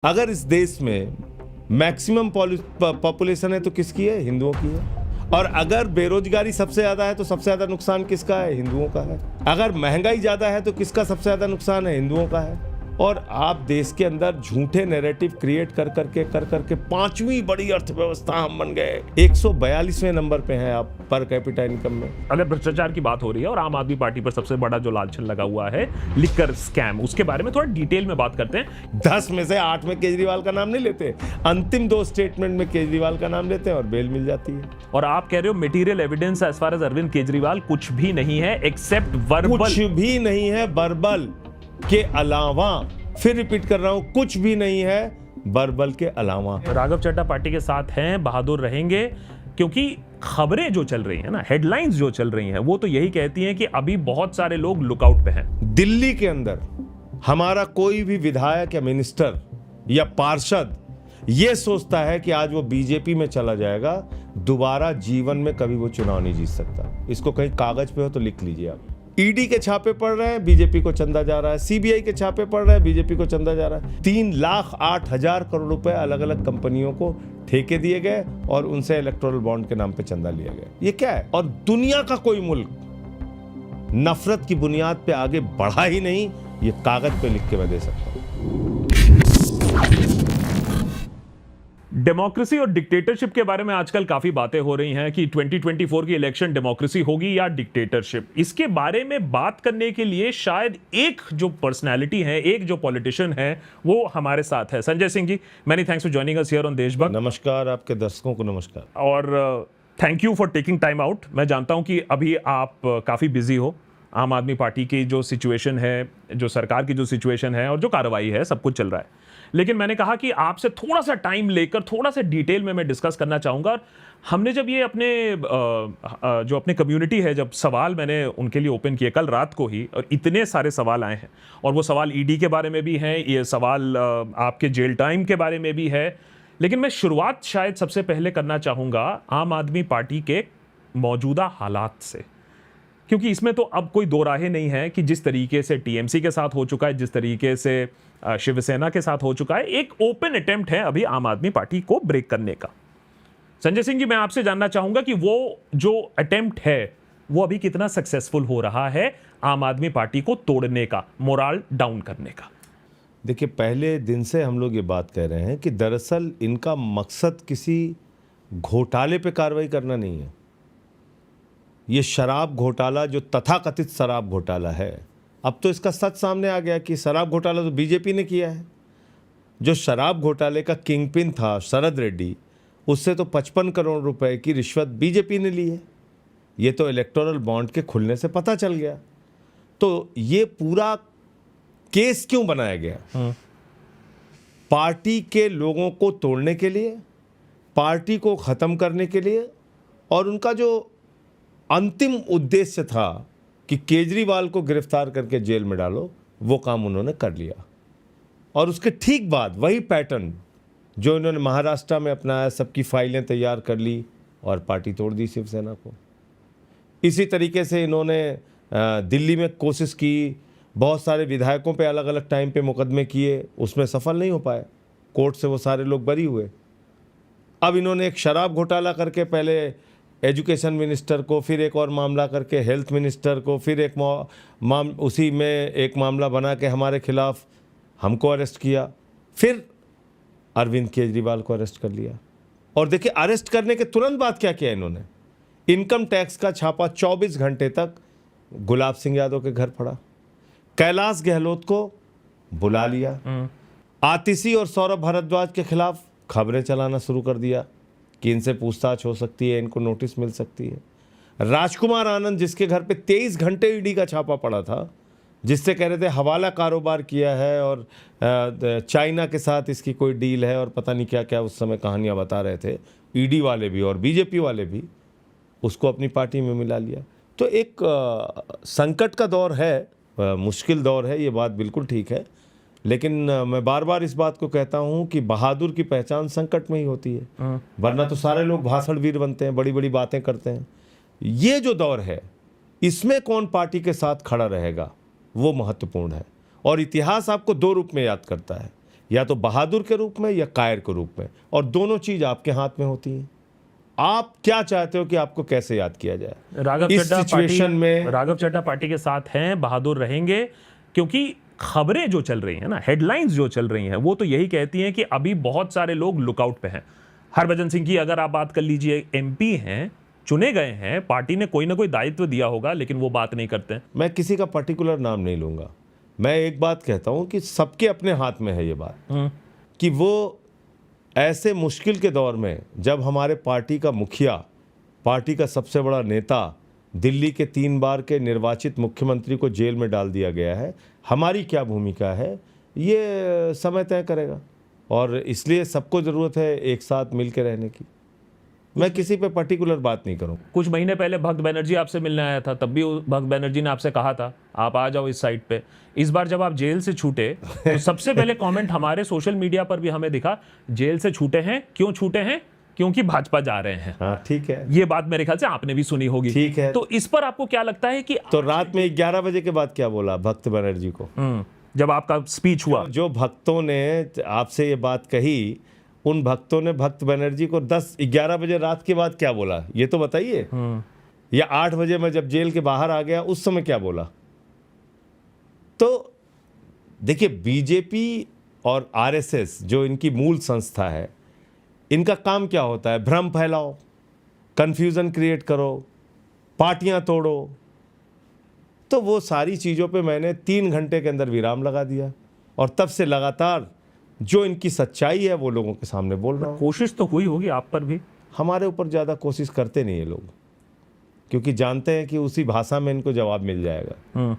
अगर इस देश में मैक्सिमम पॉपुलेशन है तो किसकी है? हिंदुओं की है। और अगर बेरोजगारी सबसे ज्यादा है तो सबसे ज्यादा नुकसान किसका है? हिंदुओं का है। अगर महंगाई ज्यादा है तो किसका सबसे ज्यादा नुकसान है? हिंदुओं का है। और आप देश के अंदर झूठे नैरेटिव क्रिएट कर करके पांचवी बड़ी अर्थव्यवस्था हम बन गए। 142वें नंबर पे हैं आप पर कैपिटा इनकम में। अगर भ्रष्टाचार की बात हो रही है और आम आदमी पार्टी पर सबसे बड़ा जो लालछन लगा हुआ है लिकर स्कैम, उसके बारे में थोड़ा डिटेल में बात करते हैं। 10 में से 8 में केजरीवाल का नाम नहीं लेते, अंतिम 2 स्टेटमेंट में केजरीवाल का नाम लेते हैं और बेल मिल जाती है। और आप कह रहे हो material evidence as far as Arvind Kejriwal कुछ भी नहीं है एक्सेप्ट वर्बल। कुछ भी नहीं है वर्बल के अलावा, फिर रिपीट कर रहा हूं, कुछ भी नहीं है वर्बल के अलावा। राघव चड्ढा पार्टी के साथ हैं, बहादुर रहेंगे, क्योंकि खबरें जो चल रही हैं ना, हेडलाइंस जो चल रही हैं, वो तो यही कहती हैं कि अभी बहुत सारे लोग लुकआउट पे हैं। दिल्ली के अंदर हमारा कोई भी विधायक या मिनिस्टर या पार्षद ये सोचता है कि आज वो बीजेपी में चला जाएगा, दोबारा जीवन में कभी वो चुनाव नहीं जीत सकता। इसको कहीं कागज पे हो तो लिख लीजिए आप। ईडी के छापे पड़ रहे हैं, बीजेपी को चंदा जा रहा है। सीबीआई के छापे पड़ रहे हैं, बीजेपी को चंदा जा रहा है। 3,08,000 करोड़ रुपए अलग अलग कंपनियों को ठेके दिए गए और उनसे इलेक्टोरल बॉन्ड के नाम पे चंदा लिया गया। ये क्या है? और दुनिया का कोई मुल्क नफरत की बुनियाद पे आगे बढ़ा ही नहीं, ये कागज पे लिख के मैं दे सकता हूं। डेमोक्रेसी और डिक्टेटरशिप के बारे में आजकल काफी बातें हो रही हैं कि 2024 की इलेक्शन डेमोक्रेसी होगी या डिक्टेटरशिप। इसके बारे में बात करने के लिए शायद एक जो पर्सनालिटी है, एक जो पॉलिटिशियन है, वो हमारे साथ है। Sanjay Singh ji, many thanks for joining us here on Deshbhakt. नमस्कार, आपके दर्शकों को नमस्कार। और thank you for taking time out. मैं जानता हूं कि अभी आप काफी बिजी हो। आम आदमी पार्टी की जो सिचुएशन है, जो सरकार की जो सिचुएशन है और जो कार्रवाई है, सब कुछ चल रहा है। लेकिन मैंने कहा कि आपसे थोड़ा सा टाइम लेकर थोड़ा सा डिटेल में मैं डिस्कस करना चाहूँगा। हमने जब ये अपने जो अपने कम्युनिटी है, जब सवाल मैंने उनके लिए ओपन किए कल रात को ही, और इतने सारे सवाल आए हैं, और वो सवाल ईडी के बारे में भी हैं, ये सवाल आपके जेल टाइम के बारे में भी है। लेकिन मैं शुरुआत शायद सबसे पहले करना चाहूँगा आम आदमी पार्टी के मौजूदा हालात से, क्योंकि इसमें तो अब कोई दो राहें नहीं है कि जिस तरीके से टीएमसी के साथ हो चुका है, जिस तरीके से शिवसेना के साथ हो चुका है, एक ओपन अटेम्प्ट है अभी आम आदमी पार्टी को ब्रेक करने का। संजय सिंह जी, मैं आपसे जानना चाहूंगा कि वो जो अटेम्प्ट है वो अभी कितना सक्सेसफुल हो रहा है आम आदमी पार्टी को तोड़ने का, मोरल डाउन करने का। देखिए, पहले दिन से हम लोग ये बात कह रहे हैं कि दरअसल इनका मकसद किसी घोटाले पे कार्रवाई करना नहीं है। ये शराब घोटाला, जो तथाकथित शराब घोटाला है, अब तो इसका सच सामने आ गया कि शराब घोटाला तो बीजेपी ने किया है। जो शराब घोटाले का किंगपिन था शरद रेड्डी, उससे तो 55 करोड़ रुपए की रिश्वत बीजेपी ने ली है। ये तो इलेक्टोरल बॉन्ड के खुलने से पता चल गया। तो ये पूरा केस क्यों बनाया गया? पार्टी के लोगों को तोड़ने के लिए, पार्टी को खत्म करने के लिए, और उनका जो अंतिम उद्देश्य था कि केजरीवाल को गिरफ्तार करके जेल में डालो, वो काम उन्होंने कर लिया। और उसके ठीक बाद वही पैटर्न जो इन्होंने महाराष्ट्र में अपनाया, सबकी फाइलें तैयार कर ली और पार्टी तोड़ दी शिवसेना को। इसी तरीके से इन्होंने दिल्ली में कोशिश की, बहुत सारे विधायकों पे अलग अलग टाइम पे मुकदमे किए, उसमें सफल नहीं हो पाए, कोर्ट से वो सारे लोग बरी हुए। अब इन्होंने एक शराब घोटाला करके पहले एजुकेशन मिनिस्टर को, फिर एक और मामला करके हेल्थ मिनिस्टर को, फिर एक उसी में एक मामला बना के हमारे खिलाफ हमको अरेस्ट किया, फिर अरविंद केजरीवाल को अरेस्ट कर लिया। और देखिए, अरेस्ट करने के तुरंत बाद क्या किया इन्होंने? इनकम टैक्स का छापा 24 घंटे तक गुलाब सिंह यादव के घर पड़ा, कैलाश गहलोत को बुला लिया, आतिशी और सौरभ भारद्वाज के खिलाफ खबरें चलाना शुरू कर दिया कि इनसे पूछताछ हो सकती है, इनको नोटिस मिल सकती है। राजकुमार आनंद, जिसके घर पे 23 घंटे ईडी का छापा पड़ा था, जिससे कह रहे थे हवाला कारोबार किया है और चाइना के साथ इसकी कोई डील है और पता नहीं क्या क्या उस समय कहानियां बता रहे थे, ईडी वाले भी और बीजेपी वाले भी, उसको अपनी पार्टी में मिला लिया। तो एक संकट का दौर है, मुश्किल दौर है, ये बात बिल्कुल ठीक है। लेकिन मैं बार बार इस बात को कहता हूं कि बहादुर की पहचान संकट में ही होती है, वरना तो सारे लोग भाषण वीर बनते हैं, बड़ी बड़ी बातें करते हैं। ये जो दौर है, इसमें कौन पार्टी के साथ खड़ा रहेगा वो महत्वपूर्ण है। और इतिहास आपको 2 रूप में याद करता है। या तो बहादुर के रूप में या कायर के रूप में, और दोनों चीज आपके हाथ में होती हैं। आप क्या चाहते हो कि आपको कैसे याद किया जाए? राघव इस चड्ढा सिचुएशन में राघव चड्ढा पार्टी के साथ हैं, बहादुर रहेंगे, क्योंकि खबरें जो चल रही हैं ना, हेडलाइंस जो चल रही हैं, वो तो यही कहती हैं कि अभी बहुत सारे लोग लुकआउट पे हैं। हरभजन सिंह की अगर आप बात कर लीजिए, एमपी हैं, चुने गए हैं, पार्टी ने कोई ना कोई दायित्व दिया होगा, लेकिन वो बात नहीं करते। मैं किसी का पर्टिकुलर नाम नहीं लूंगा। मैं एक बात कहता हूं कि सबके अपने हाथ में है ये बात, कि वो ऐसे मुश्किल के दौर में जब हमारे पार्टी का मुखिया, पार्टी का सबसे बड़ा नेता, दिल्ली के 3 बार के निर्वाचित मुख्यमंत्री को जेल में डाल दिया गया है, हमारी क्या भूमिका है ये समय तय करेगा। और इसलिए सबको ज़रूरत है एक साथ मिल के रहने की। मैं किसी पे पर्टिकुलर बात नहीं करूं। कुछ महीने पहले भक्त बनर्जी आपसे मिलने आया था, तब भी भक्त बनर्जी ने आपसे कहा था आप आ जाओ इस साइड पे। इस बार जब आप जेल से छूटे तो सबसे पहले कमेंट हमारे सोशल मीडिया पर भी हमें दिखा, जेल से छूटे हैं, क्यों छूटे हैं? क्योंकि भाजपा जा रहे हैं। हाँ ठीक है, ये बात मेरे ख्याल से आपने भी सुनी होगी। ठीक है। तो इस पर आपको क्या लगता है कि तो रात में 11 बजे के बाद क्या बोला भक्त बनर्जी को? जब आपका स्पीच हुआ, जो भक्तों ने आपसे ये बात कही, उन भक्तों ने भक्त बनर्जी को 10-11 बजे रात के बाद क्या बोला ये तो बताइए। या 8 बजे मैं जब जेल के बाहर आ गया उस समय क्या बोला? तो देखिए, बीजेपी और आरएसएस जो इनकी मूल संस्था है, इनका काम क्या होता है? भ्रम फैलाओ, कंफ्यूजन क्रिएट करो, पार्टियां तोड़ो। तो वो सारी चीज़ों पे मैंने 3 घंटे के अंदर विराम लगा दिया, और तब से लगातार जो इनकी सच्चाई है वो लोगों के सामने बोल रहा हूँ। कोशिश तो हुई होगी आप पर भी। हमारे ऊपर ज़्यादा कोशिश करते नहीं ये लोग, क्योंकि जानते हैं कि उसी भाषा में इनको जवाब मिल जाएगा।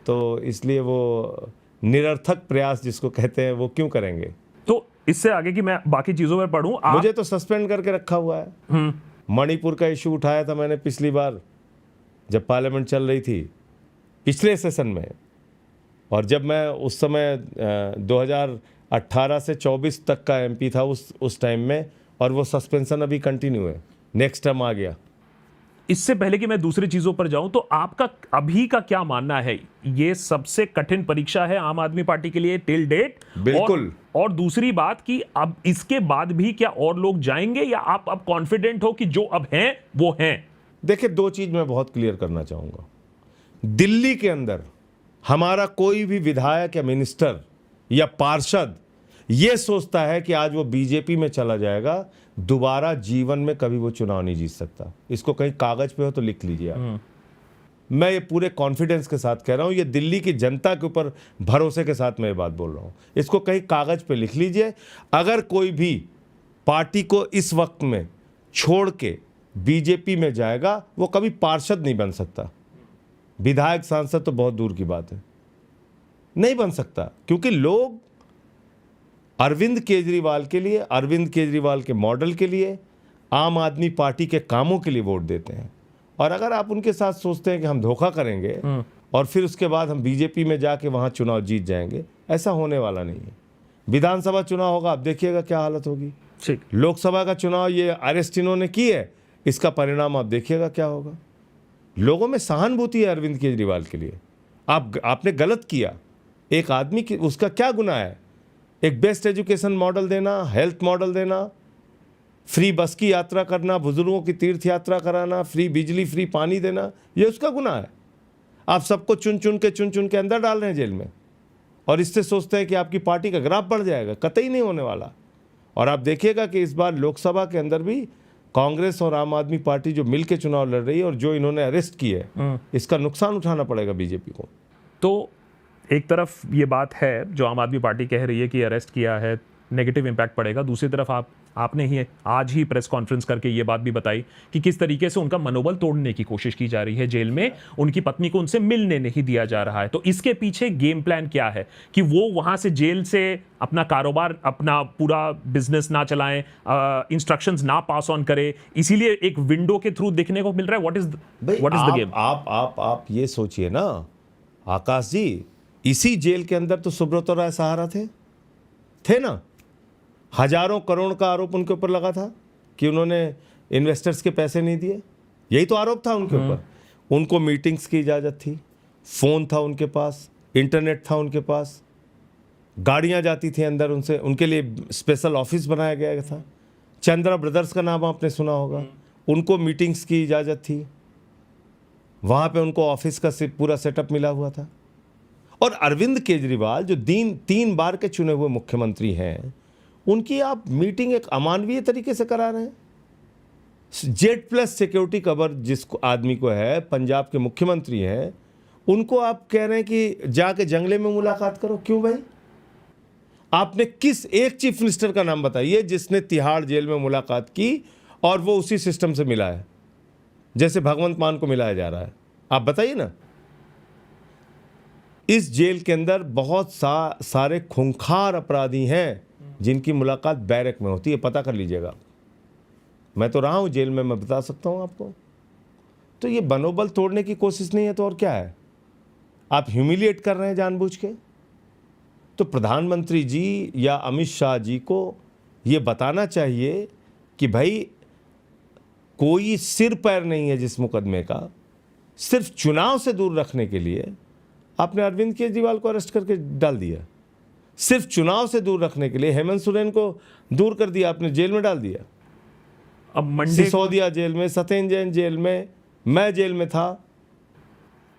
तो इसलिए वो निरर्थक प्रयास जिसको कहते हैं वो क्यों करेंगे। तो इससे आगे की मैं बाकी चीजों पर पढ़ूं, मुझे तो सस्पेंड करके रखा हुआ है। मणिपुर का इशू उठाया था मैंने पिछली बार जब पार्लियामेंट चल रही थी, पिछले सेशन में, और जब मैं उस समय 2018 से 24 तक का एमपी था उस टाइम में, और वो सस्पेंशन अभी कंटिन्यू है, नेक्स्ट टर्म आ गया। इससे पहले कि मैं दूसरी चीजों पर जाऊं, तो आपका अभी का क्या मानना है? ये सबसे कठिन परीक्षा है आम आदमी पार्टी के लिए टिल डेट। बिल्कुल। और दूसरी बात कि अब इसके बाद भी क्या और लोग जाएंगे, या आप अब कॉन्फिडेंट हो कि जो अब हैं वो हैं? देखिए, 2 चीज मैं बहुत क्लियर करना चाहूंगा। दिल्ली के अंदर हमारा कोई भी विधायक या मिनिस्टर या पार्षद ये सोचता है कि आज वो बीजेपी में चला जाएगा, दोबारा जीवन में कभी वो चुनाव नहीं जीत सकता। इसको कहीं कागज पे हो तो लिख लीजिए आप। मैं ये पूरे कॉन्फिडेंस के साथ कह रहा हूं, ये दिल्ली की जनता के ऊपर भरोसे के साथ मैं ये बात बोल रहा हूं। इसको कहीं कागज पे लिख लीजिए। अगर कोई भी पार्टी को इस वक्त में छोड़ के बीजेपी में जाएगा, वो कभी पार्षद नहीं बन सकता। विधायक सांसद तो बहुत दूर की बात है, नहीं बन सकता। क्योंकि लोग अरविंद केजरीवाल के लिए, अरविंद केजरीवाल के मॉडल के लिए, आम आदमी पार्टी के कामों के लिए वोट देते हैं। और अगर आप उनके साथ सोचते हैं कि हम धोखा करेंगे और फिर उसके बाद हम बीजेपी में जाके वहां चुनाव जीत जाएंगे, ऐसा होने वाला नहीं है। विधानसभा चुनाव होगा, आप देखिएगा क्या हालत होगी। लोकसभा का चुनाव ये अरेस्ट इन्होंने की है, इसका परिणाम आप देखिएगा क्या होगा। लोगों में सहानुभूति है अरविंद केजरीवाल के लिए। आपने गलत किया, एक आदमी की उसका क्या गुनाह है? एक बेस्ट एजुकेशन मॉडल देना, हेल्थ मॉडल देना, फ्री बस की यात्रा करना, बुजुर्गों की तीर्थ यात्रा कराना, फ्री बिजली, फ्री पानी देना, ये उसका गुनाह है। आप सबको चुन चुन के अंदर डाल रहे हैं जेल में, और इससे सोचते हैं कि आपकी पार्टी का ग्राफ बढ़ जाएगा। कतई नहीं होने वाला। और आप देखिएगा कि इस बार लोकसभा के अंदर भी कांग्रेस और आम आदमी पार्टी जो मिलकर चुनाव लड़ रही है, और जो इन्होंने अरेस्ट की है, इसका नुकसान उठाना पड़ेगा बीजेपी को। तो एक तरफ ये बात है जो आम आदमी पार्टी कह रही है कि अरेस्ट किया है, नेगेटिव इम्पैक्ट पड़ेगा। दूसरी तरफ आपने ही आज ही प्रेस कॉन्फ्रेंस करके ये बात भी बताई कि किस तरीके से उनका मनोबल तोड़ने की कोशिश की जा रही है जेल में, उनकी पत्नी को उनसे मिलने नहीं दिया जा रहा है। तो इसके पीछे गेम प्लान क्या है कि वो वहां से जेल से अपना कारोबार, अपना पूरा बिजनेस ना चलाएं, इंस्ट्रक्शंस ना पास ऑन करे, इसीलिए एक विंडो के थ्रू देखने को मिल रहा है। What is the game? आप ये सोचिए ना आकाश जी, इसी जेल के अंदर तो सुब्रत राय सहारा थे ना। हजारों करोड़ का आरोप उनके ऊपर लगा था कि उन्होंने इन्वेस्टर्स के पैसे नहीं दिए, यही तो आरोप था उनके ऊपर। उनको मीटिंग्स की इजाज़त थी, फ़ोन था उनके पास, इंटरनेट था उनके पास, गाड़ियां जाती थी अंदर, उनसे उनके लिए स्पेशल ऑफिस बनाया गया था। चंद्रा ब्रदर्स का नाम आपने सुना होगा, उनको मीटिंग्स की इजाज़त थी, वहाँ पे उनको ऑफिस का पूरा सेटअप मिला हुआ था। और अरविंद केजरीवाल जो 3 बार के चुने हुए मुख्यमंत्री हैं, उनकी आप मीटिंग एक अमानवीय तरीके से करा रहे हैं। Z+ सिक्योरिटी कवर जिसको आदमी को है, पंजाब के मुख्यमंत्री हैं, उनको आप कह रहे हैं कि जाके जंगले में मुलाकात करो। क्यों भाई? आपने किस एक चीफ मिनिस्टर का नाम बताइए जिसने तिहाड़ जेल में मुलाकात की और वो उसी सिस्टम से मिला है जैसे भगवंत मान को मिलाया जा रहा है? आप बताइए ना। इस जेल के अंदर बहुत सारे खूंखार अपराधी हैं जिनकी मुलाकात बैरक में होती है, पता कर लीजिएगा। मैं तो रहा हूं जेल में, मैं बता सकता हूं आपको। तो ये मनोबल तोड़ने की कोशिश नहीं है तो और क्या है? आप ह्यूमिलिएट कर रहे हैं जानबूझ के। तो प्रधानमंत्री जी या अमित शाह जी को ये बताना चाहिए कि भाई कोई सिर पैर नहीं है जिस मुकदमे का, सिर्फ चुनाव से दूर रखने के लिए आपने अरविंद केजरीवाल को अरेस्ट करके डाल दिया। सिर्फ चुनाव से दूर रखने के लिए हेमंत सोरेन को दूर कर दिया, आपने जेल में डाल दिया। अब मंडे सिसोदिया जेल में, सत्येंद्र जैन जेल में, मैं जेल में था।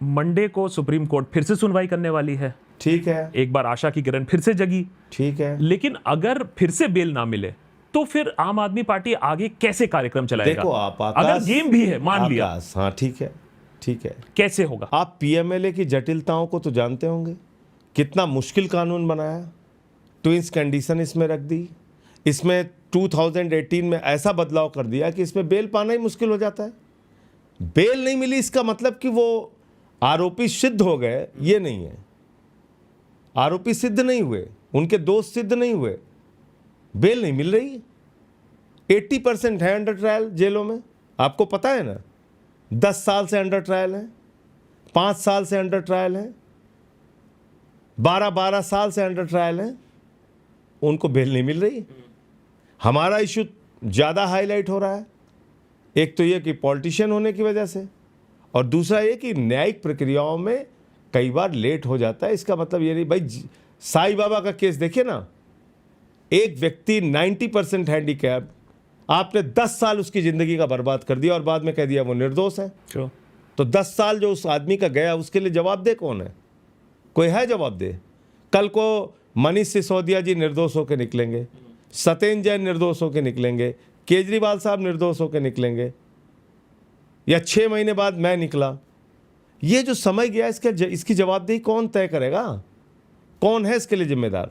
मंडे को सुप्रीम कोर्ट फिर से सुनवाई करने वाली है। ठीक है, एक बार आशा की किरण फिर से जगी। ठीक है। लेकिन अगर फिर से बेल ना मिले तो फिर आम आदमी पार्टी आगे कैसे कार्यक्रम चलाएगा? देखो आप अगर गेम भी है, मान लिया, हाँ ठीक है, ठीक है। कैसे होगा? आप PMLA की जटिलताओं को तो जानते होंगे। कितना मुश्किल कानून बनाया, ट्विंस कंडीशन इसमें रख दी, इसमें 2018 में ऐसा बदलाव कर दिया कि इसमें बेल पाना ही मुश्किल हो जाता है। बेल नहीं मिली इसका मतलब कि वो आरोपी सिद्ध हो गए, ये नहीं है। आरोपी सिद्ध नहीं हुए, उनके दोस्त सिद्ध नहीं हुए, बेल नहीं मिल रही। 80% है अंडर ट्रायल जेलों में, आपको पता है ना। 10 साल से अंडर ट्रायल है, 5 साल से अंडर ट्रायल है, 12 साल से अंडर ट्रायल है, उनको बेल नहीं मिल रही। हमारा इशू ज़्यादा हाईलाइट हो रहा है। एक तो ये कि पॉलिटिशियन होने की वजह से, और दूसरा ये कि न्यायिक प्रक्रियाओं में कई बार लेट हो जाता है। इसका मतलब ये नहीं भाई, साईं बाबा का केस देखिए ना, एक व्यक्ति 90% हैंडीकैप, आपने 10 साल उसकी ज़िंदगी का बर्बाद कर दिया और बाद में कह दिया वो निर्दोष है। तो 10 साल जो उस आदमी का गया उसके लिए जवाबदेह कौन है? कोई है जवाबदेह? कल को मनीष सिसोदिया जी निर्दोष होकर निकलेंगे, सत्येंद्र जैन निर्दोष होकर निकलेंगे, केजरीवाल साहब निर्दोष होकर निकलेंगे, या 6 महीने बाद मैं निकला। ये जो समय गया इसकी जवाबदेही कौन तय करेगा? कौन है इसके लिए जिम्मेदार?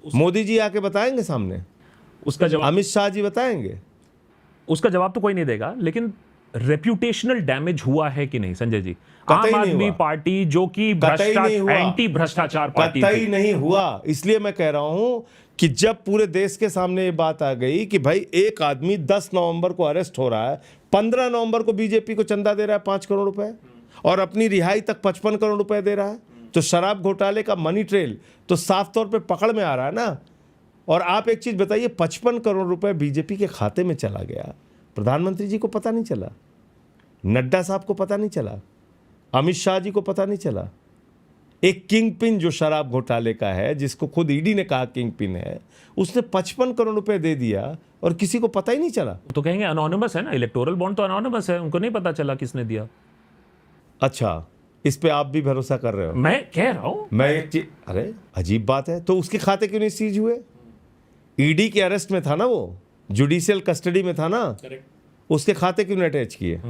मोदी जी आके बताएंगे सामने? उसका जवाब अमित शाह जी बताएंगे? उसका जवाब तो कोई नहीं देगा। लेकिन रेप्यूटेशनल डैमेज हुआ है कि नहीं संजय जी? कतई आम नहीं आदमी हुआ। पार्टी जो कि एंटी भ्रष्टाचार पार्टी कतई थी। नहीं हुआ। इसलिए मैं कह रहा हूं कि जब पूरे देश के सामने ये बात आ गई कि भाई एक आदमी 10 नवंबर को अरेस्ट हो रहा है, 15 नवंबर को बीजेपी को चंदा दे रहा है 5 करोड़ रुपए, और अपनी रिहाई तक 55 करोड़ रुपए दे रहा है, तो शराब घोटाले का मनी ट्रेल तो साफ तौर पे पकड़ में आ रहा है ना। और आप एक चीज बताइए, 55 करोड़ रुपए बीजेपी के खाते में चला गया, प्रधानमंत्री जी को पता नहीं चला, नड्डा साहब को पता नहीं चला, अमित शाह जी को पता नहीं चला। एक किंग पिन जो शराब घोटाले का है, जिसको खुद ईडी ने कहा किंग पिन है, उसने 55 करोड़ रुपए दे दिया और किसी को पता ही नहीं चला। तो कहेंगे अनोनिमस है ना, इलेक्टोरल बॉन्ड तो अनोनिमस है, उनको नहीं पता चला किसने दिया। अच्छा, इस पे आप भी भरोसा कर रहे हो? मैं कह रहा हूं, मैं एक चीज, अरे अजीब बात है, तो उसके खाते क्यों नहीं सीज हुए? ईडी के अरेस्ट में था ना, वो जुडिशियल कस्टडी में था ना, उसके खाते क्यों नहीं अटैच किए?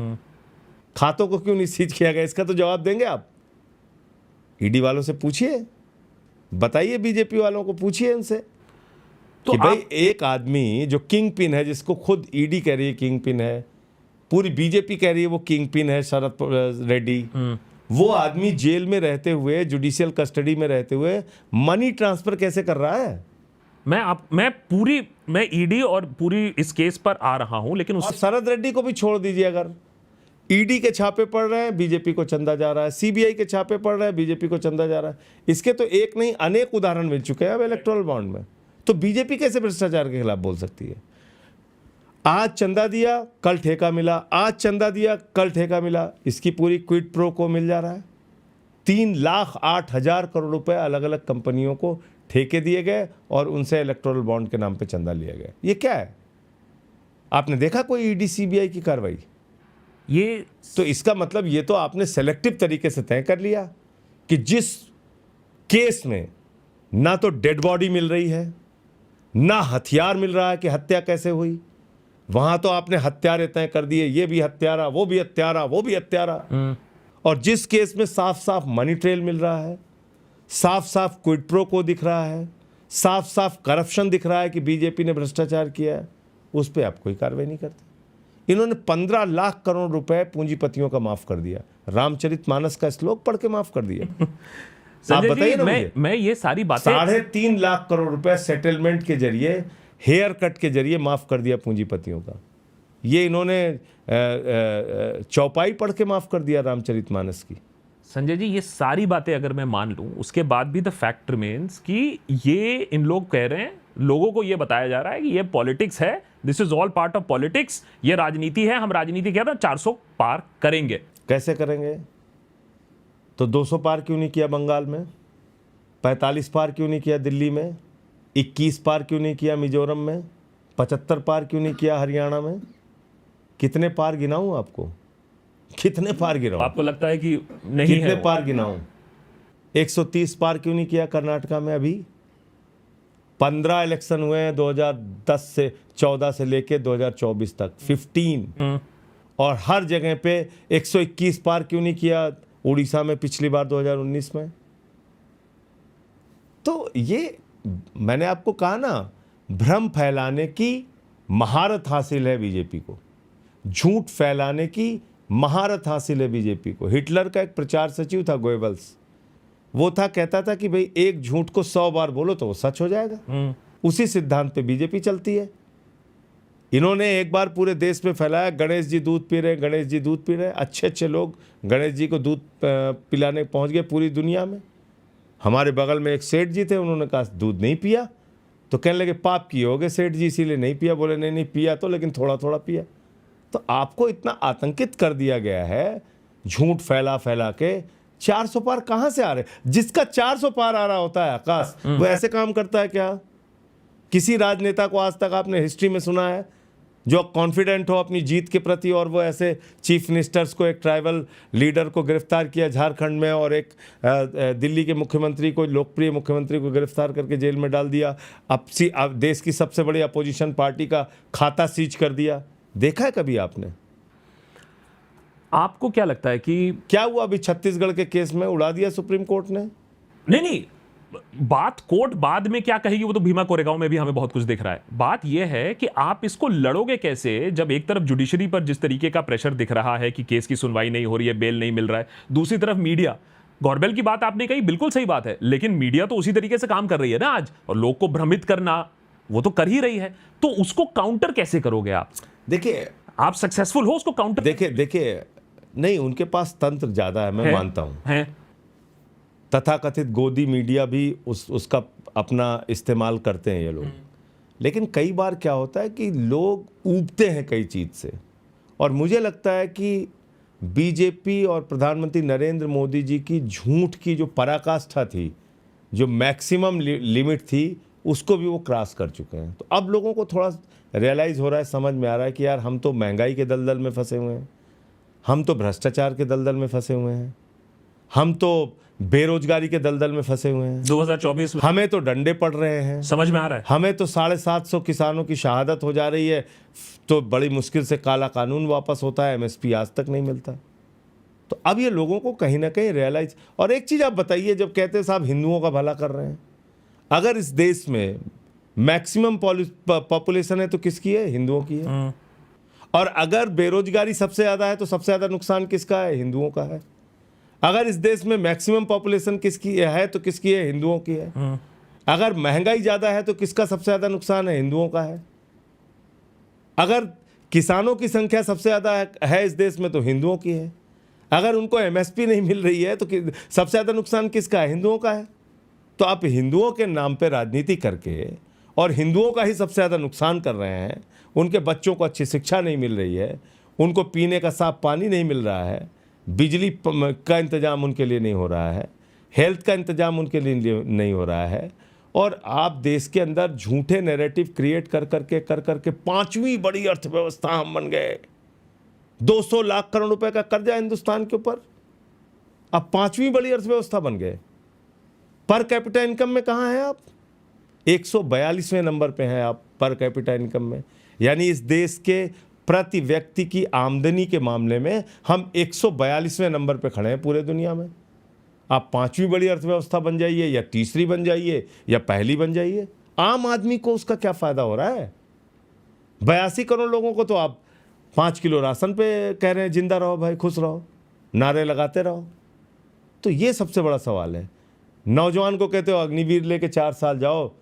खातों को क्यों नहीं सीज किया गया? इसका तो जवाब देंगे आप। ईडी वालों से पूछिए, बताइए, बीजेपी वालों को पूछिए उनसे तो कि भाई एक आदमी जो किंग पिन है, जिसको खुद ईडी कह रही है किंग पिन है, पूरी बीजेपी कह रही है वो किंग पिन है, शरद रेड्डी, वो आदमी जेल में रहते हुए, जुडिशियल कस्टडी में रहते हुए मनी ट्रांसफर कैसे कर रहा है? मैं ईडी और पूरी इस केस पर आ रहा हूं, लेकिन और शरद रेड्डी को भी छोड़ दीजिए। अगर ईडी के छापे पड़ रहे हैं, बीजेपी को चंदा जा रहा है, सीबीआई के छापे पड़ रहे हैं, बीजेपी को चंदा जा रहा है, इसके तो एक नहीं अनेक उदाहरण मिल चुके हैं अब इलेक्टोरल बॉन्ड में। तो बीजेपी कैसे भ्रष्टाचार के खिलाफ बोल सकती है? आज चंदा दिया, कल ठेका मिला, आज चंदा दिया, कल ठेका मिला, इसकी पूरी क्विड प्रो को मिल जा रहा है। 3,08,000 करोड़ रुपए अलग अलग कंपनियों को ठेके दिए गए और उनसे इलेक्टोरल बॉन्ड के नाम पे चंदा लिया गया। ये क्या है? आपने देखा कोई ईडी सीबीआई की कार्रवाई? ये तो इसका मतलब ये तो आपने सेलेक्टिव तरीके से तय कर लिया कि जिस केस में ना तो डेड बॉडी मिल रही है, ना हथियार मिल रहा है कि हत्या कैसे हुई, वहां तो आपने हत्यारे तय कर दिए, ये भी हत्यारा, वो भी हत्यारा, वो भी हत्यारा। और जिस केस में साफ साफ मनी ट्रेल मिल रहा है, साफ साफ क्विड प्रो को दिख रहा है, साफ साफ करप्शन दिख रहा है कि बीजेपी ने भ्रष्टाचार किया है, उस पर आप कोई कार्रवाई नहीं करते। इन्होंने 15 लाख करोड़ रुपए पूंजीपतियों का माफ कर दिया, रामचरितमानस का श्लोक पढ़ के माफ कर दिया। आप बताइए ना मुझे। मैं ये सारी बातें 3.5 लाख करोड़ रुपए सेटलमेंट के जरिए, हेयर कट के जरिए माफ कर दिया पूंजीपतियों का। ये इन्होंने चौपाई पढ़ के माफ कर दिया रामचरितमानस की। संजय जी, ये सारी बातें अगर मैं मान लूं, उसके बाद भी द फैक्ट रिमेन्स कि ये इन लोग कह रहे हैं, लोगों को ये बताया जा रहा है कि ये पॉलिटिक्स है, this is all part of politics, ये राजनीति है, हम राजनीति कह रहे हैं 400 पार करेंगे। कैसे करेंगे? तो 200 पार क्यों नहीं किया बंगाल में? 45 पार क्यों नहीं किया दिल्ली में? 21 पार क्यों नहीं किया मिजोरम में? 75 पार क्यों नहीं किया हरियाणा में? कितने पार गिनाऊं आपको? कितने पार गिनाऊं? आपको लगता है कि नहीं कितने है वो? पार गिनाऊं? 130 पार क्यों नहीं किया कर्नाटका में? अभी 15 इलेक्शन हुए हैं 2010 से 14 से लेके 2024 तक, 15। और हर जगह पे 121 पार क्यों नहीं किया उड़ीसा में पिछली बार 2019 में? तो ये मैंने आपको कहा ना, भ्रम फैलाने की महारत हासिल है बीजेपी को, झूठ फैलाने की महारत हासिल है बीजेपी को। हिटलर का एक प्रचार सचिव था गोएबल्स, वो था, कहता था कि भाई एक झूठ को 100 बार बोलो तो वो सच हो जाएगा। उसी सिद्धांत पे बीजेपी चलती है। इन्होंने एक बार पूरे देश में फैलाया, गणेश जी दूध पी रहे, गणेश जी दूध पी रहे। अच्छे अच्छे लोग गणेश जी को दूध पिलाने पहुंच गए पूरी दुनिया में। हमारे बगल में एक सेठ जी थे, उन्होंने कहा दूध नहीं पिया, तो कहने लगे पाप किए होगे सेठ जी, इसीलिए नहीं पिया। बोले नहीं नहीं पिया तो, लेकिन थोड़ा थोड़ा पिया। तो आपको इतना आतंकित कर दिया गया है झूठ फैला फैला के। 400 पार कहां से आ रहे? जिसका 400 पार आ रहा होता है आकाश, वो ऐसे काम करता है क्या? किसी राजनेता को आज तक आपने हिस्ट्री में सुना है जो कॉन्फिडेंट हो अपनी जीत के प्रति, और वो ऐसे चीफ मिनिस्टर्स को, एक ट्राइबल लीडर को गिरफ्तार किया झारखंड में, और एक दिल्ली के मुख्यमंत्री को, लोकप्रिय मुख्यमंत्री को गिरफ्तार करके जेल में डाल दिया, अब देश की सबसे बड़ी अपोजिशन पार्टी का खाता सीज कर दिया? देखा है कभी आपने? आपको क्या लगता है कि क्या हुआ अभी छत्तीसगढ़ के केस में? उड़ा दिया सुप्रीम कोर्ट ने। नहीं, बात कोर्ट बाद में क्या कहेगी वो तो भीमा कोरेगांव में भी हमें बहुत कुछ दिख रहा है। बात यह है कि आप इसको लड़ोगे कैसे, जब एक तरफ जुडिशरी पर जिस तरीके का प्रेशर दिख रहा है कि केस की सुनवाई नहीं हो रही है, बेल नहीं मिल रहा है, दूसरी तरफ मीडिया, गौरबेल की बात आपने कही बिल्कुल सही बात है, लेकिन मीडिया तो उसी तरीके से काम कर रही है ना आज, और लोग को भ्रमित करना वो तो कर ही रही है। तो उसको काउंटर कैसे करोगे आप? देखिए, आप सक्सेसफुल हो उसको काउंटर? देखिए नहीं, उनके पास तंत्र ज्यादा है, मैं मानता हूं। तथाकथित गोदी मीडिया भी उसका अपना इस्तेमाल करते हैं ये लोग। लेकिन कई बार क्या होता है कि लोग ऊबते हैं कई चीज से, और मुझे लगता है कि बीजेपी और प्रधानमंत्री नरेंद्र मोदी जी की झूठ की जो पराकाष्ठा थी, जो मैक्सिमम लिमिट थी, उसको भी वो क्रॉस कर चुके हैं। तो अब लोगों को थोड़ा रियलाइज हो रहा है, समझ में आ रहा है कि यार हम तो महंगाई के दलदल में फंसे हुए हैं, हम तो भ्रष्टाचार के दलदल में फंसे हुए हैं, हम तो बेरोजगारी के दलदल में फंसे हुए हैं। 2024 में हमें तो डंडे पड़ रहे हैं, समझ में आ रहा है। हमें तो 750 किसानों की शहादत हो जा रही है, तो बड़ी मुश्किल से काला कानून वापस होता है, एमएसपी आज तक नहीं मिलता। तो अब ये लोगों को कहीं ना कहीं रियलाइज। और एक चीज आप बताइए, जब कहते हैं साहब हिंदुओं का भला कर रहे हैं, अगर इस देश में मैक्सिमम पॉपुलेशन है तो किसकी है? हिंदुओं की है। और अगर बेरोजगारी सबसे ज्यादा है तो सबसे ज्यादा नुकसान किसका है? हिंदुओं का है। अगर इस देश में मैक्सिमम पॉपुलेशन किसकी है तो किसकी है? हिंदुओं की है। अगर महंगाई ज्यादा है तो किसका सबसे ज्यादा नुकसान है? हिंदुओं का है। अगर किसानों की संख्या सबसे ज्यादा है इस देश में तो हिंदुओं की है। अगर उनको एमएसपी नहीं मिल रही है तो सबसे ज्यादा नुकसान किसका है? हिंदुओं का है। तो आप हिंदुओं के नाम पे राजनीति करके और हिंदुओं का ही सबसे ज्यादा नुकसान कर रहे हैं। उनके बच्चों को अच्छी शिक्षा नहीं मिल रही है, उनको पीने का साफ पानी नहीं मिल रहा है, बिजली का इंतजाम उनके लिए नहीं हो रहा है, हेल्थ का इंतजाम उनके लिए नहीं हो रहा है, और आप देश के अंदर झूठे नैरेटिव क्रिएट कर करके 5वीं बड़ी अर्थव्यवस्था हम बन गए। 200 लाख करोड़ रुपए का कर्जा हिंदुस्तान के ऊपर, अब 5वीं बड़ी अर्थव्यवस्था बन गए। पर कैपिटा इनकम में कहाँ हैं आप? 142वें नंबर पे हैं आप पर कैपिटा इनकम में। यानी इस देश के प्रति व्यक्ति की आमदनी के मामले में हम 142वें नंबर पे खड़े हैं पूरे दुनिया में। आप 5वीं बड़ी अर्थव्यवस्था बन जाइए या तीसरी बन जाइए या पहली बन जाइए, आम आदमी को उसका क्या फायदा हो रहा है? 82 करोड़ लोगों को तो आप 5 किलो राशन पे कह रहे हैं जिंदा रहो भाई, खुश रहो, नारे लगाते रहो। तो ये सबसे बड़ा सवाल है। नौजवान को कहते हो अग्निवीर लेके 4 साल जाओ,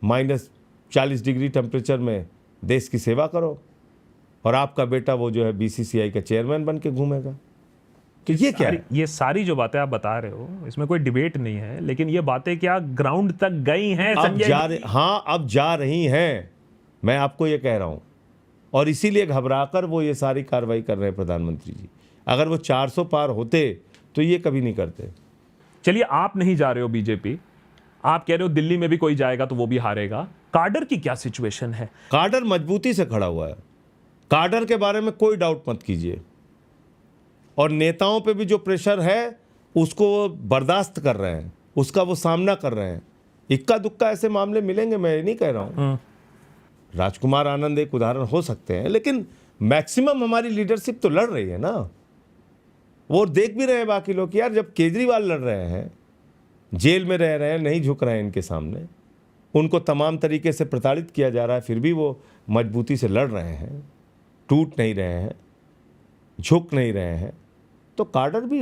-40 डिग्री टेम्परेचर में देश की सेवा करो, और आपका बेटा वो जो है बीसीसीआई का चेयरमैन बन के घूमेगा। तो ये क्या है? ये सारी जो बातें आप बता रहे हो इसमें कोई डिबेट नहीं है, लेकिन ये बातें क्या ग्राउंड तक गई हैं संजय? हाँ, अब जा रही हैं, मैं आपको ये कह रहा हूं, और इसीलिए घबराकर वो ये सारी कार्रवाई कर रहे हैं प्रधानमंत्री जी। अगर वो 400 पार होते तो ये कभी नहीं करते। चलिए, आप नहीं जा रहे हो बीजेपी, आप कह रहे हो दिल्ली में भी कोई जाएगा तो वो भी हारेगा। काडर की क्या सिचुएशन है? काडर मजबूती से खड़ा हुआ है, काडर के बारे में कोई डाउट मत कीजिए, और नेताओं पे भी जो प्रेशर है उसको वो बर्दाश्त कर रहे हैं, उसका वो सामना कर रहे हैं। इक्का दुक्का ऐसे मामले मिलेंगे, मैं ये नहीं कह रहा हूँ, राजकुमार आनंद एक उदाहरण हो सकते हैं, लेकिन मैक्सिमम हमारी लीडरशिप तो लड़ रही है ना। वो देख भी रहे हैं बाकी लोग कि यार जब केजरीवाल लड़ रहे हैं, जेल में रह रहे हैं, नहीं झुक रहे हैं इनके सामने, उनको तमाम तरीके से प्रताड़ित किया जा रहा है, फिर भी वो मजबूती से लड़ रहे हैं, टूट नहीं रहे हैं, झुक नहीं रहे हैं। तो काडर भी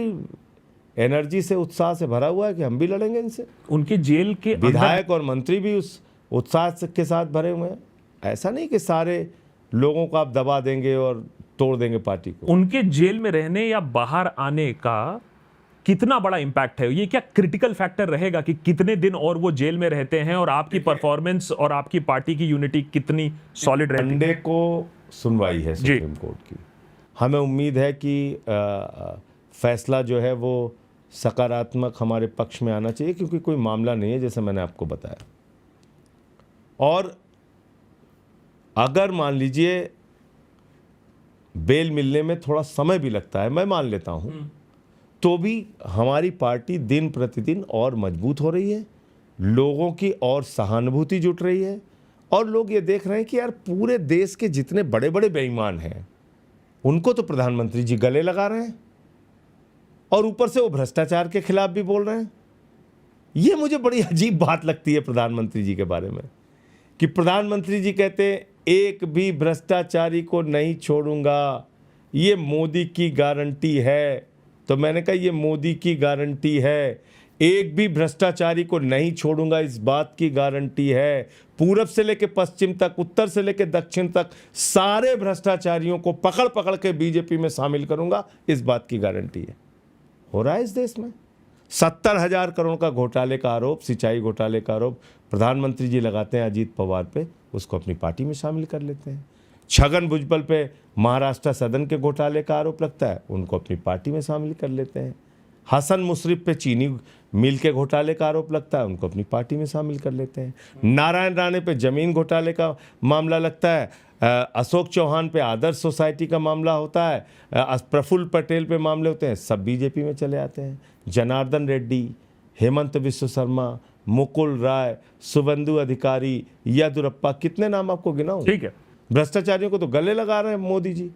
एनर्जी से, उत्साह से भरा हुआ है कि हम भी लड़ेंगे इनसे। उनके जेल के विधायक और मंत्री भी उस उत्साह के साथ भरे हुए हैं। ऐसा नहीं कि सारे लोगों को आप दबा देंगे और तोड़ देंगे पार्टी को। उनके जेल में रहने या बाहर आने का कितना बड़ा इंपैक्ट है? ये क्या क्रिटिकल फैक्टर रहेगा कि कितने दिन और वो जेल में रहते हैं, और आपकी परफॉर्मेंस और आपकी पार्टी की यूनिटी कितनी सॉलिड रहती है? मंडे को सुनवाई है सुप्रीम कोर्ट की। हमें उम्मीद है कि फैसला जो है वो सकारात्मक हमारे पक्ष में आना चाहिए, क्योंकि कोई मामला नहीं है जैसे मैंने आपको बताया। और अगर मान लीजिए बेल मिलने में थोड़ा समय भी लगता है, मैं मान लेता हूं, तो भी हमारी पार्टी दिन प्रतिदिन और मजबूत हो रही है, लोगों की और सहानुभूति जुट रही है, और लोग ये देख रहे हैं कि यार पूरे देश के जितने बड़े बड़े बेईमान हैं उनको तो प्रधानमंत्री जी गले लगा रहे हैं, और ऊपर से वो भ्रष्टाचार के खिलाफ भी बोल रहे हैं। ये मुझे बड़ी अजीब बात लगती है प्रधानमंत्री जी के बारे में, कि प्रधानमंत्री जी कहते हैं एक भी भ्रष्टाचारी को नहीं छोड़ूंगा, ये मोदी की गारंटी है। तो मैंने कहा ये मोदी की गारंटी है, एक भी भ्रष्टाचारी को नहीं छोड़ूंगा, इस बात की गारंटी है। पूरब से लेकर पश्चिम तक, उत्तर से लेकर दक्षिण तक, सारे भ्रष्टाचारियों को पकड़ पकड़ के बीजेपी में शामिल करूंगा, इस बात की गारंटी है। हो रहा है इस देश में 70,000 करोड़ का घोटाले का आरोप, सिंचाई घोटाले का आरोप प्रधानमंत्री जी लगाते हैं अजीत पवार पे, उसको अपनी पार्टी में शामिल कर लेते हैं। छगन भुजबल पे महाराष्ट्र सदन के घोटाले का आरोप लगता है, उनको अपनी पार्टी में शामिल कर लेते हैं। हसन मुशर्रफ पे चीनी मिल के घोटाले का आरोप लगता है, उनको अपनी पार्टी में शामिल कर लेते हैं। नारायण राणे पे जमीन घोटाले का मामला लगता है, अशोक चौहान पे आदर्श सोसाइटी का मामला होता है, प्रफुल्ल पटेल पे मामले होते हैं, सब बीजेपी में चले आते हैं। जनार्दन रेड्डी, हेमंत विश्व शर्मा, मुकुल राय, शुभेंदु अधिकारी, येदियुरप्पा, कितने नाम आपको गिनाऊं? ठीक है। भ्रष्टाचारियों को तो गले लगा रहे हैं मोदी जी।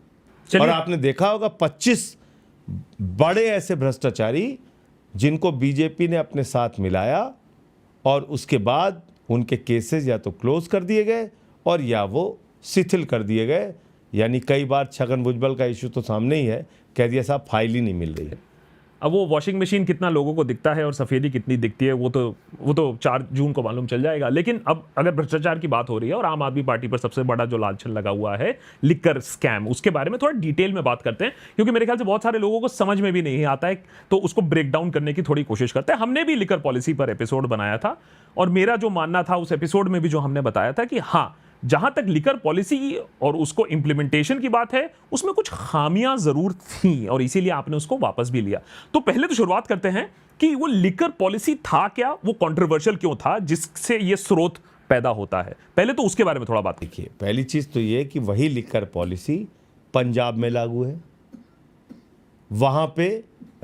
और आपने देखा होगा 25 बड़े ऐसे भ्रष्टाचारी जिनको बीजेपी ने अपने साथ मिलाया, और उसके बाद उनके केसेस या तो क्लोज कर दिए गए और या वो शिथिल कर दिए गए। यानी कई बार छगन भुजबल का इशू तो सामने ही है, कह दिया साहब फाइल ही नहीं मिल रही है। अब वो वॉशिंग मशीन कितना लोगों को दिखता है और सफेदी कितनी दिखती है वो तो 4 जून को मालूम चल जाएगा। लेकिन अब अगर भ्रष्टाचार की बात हो रही है और आम आदमी पार्टी पर सबसे बड़ा जो लालछन लगा हुआ है लिकर स्कैम, उसके बारे में थोड़ा डिटेल में बात करते हैं, क्योंकि मेरे ख्याल से बहुत सारे लोगों को समझ में भी नहीं आता है, तो उसको ब्रेक डाउन करने की थोड़ी कोशिश करते हैं। हमने भी लिकर पॉलिसी पर एपिसोड बनाया था, और मेरा जो मानना था उस एपिसोड में भी जो हमने बताया था कि हाँ, जहां तक लिकर पॉलिसी और उसको इंप्लीमेंटेशन की बात है, उसमें कुछ खामियां जरूर थी और इसीलिए आपने उसको वापस भी लिया। तो पहले तो शुरुआत करते हैं कि वो लिकर पॉलिसी था क्या, वो कंट्रोवर्शियल क्यों था, जिससे ये स्रोत पैदा होता है। पहले तो उसके बारे में थोड़ा बात देखिए, पहली चीज तो ये कि वही लिकर पॉलिसी पंजाब में लागू है, वहां पे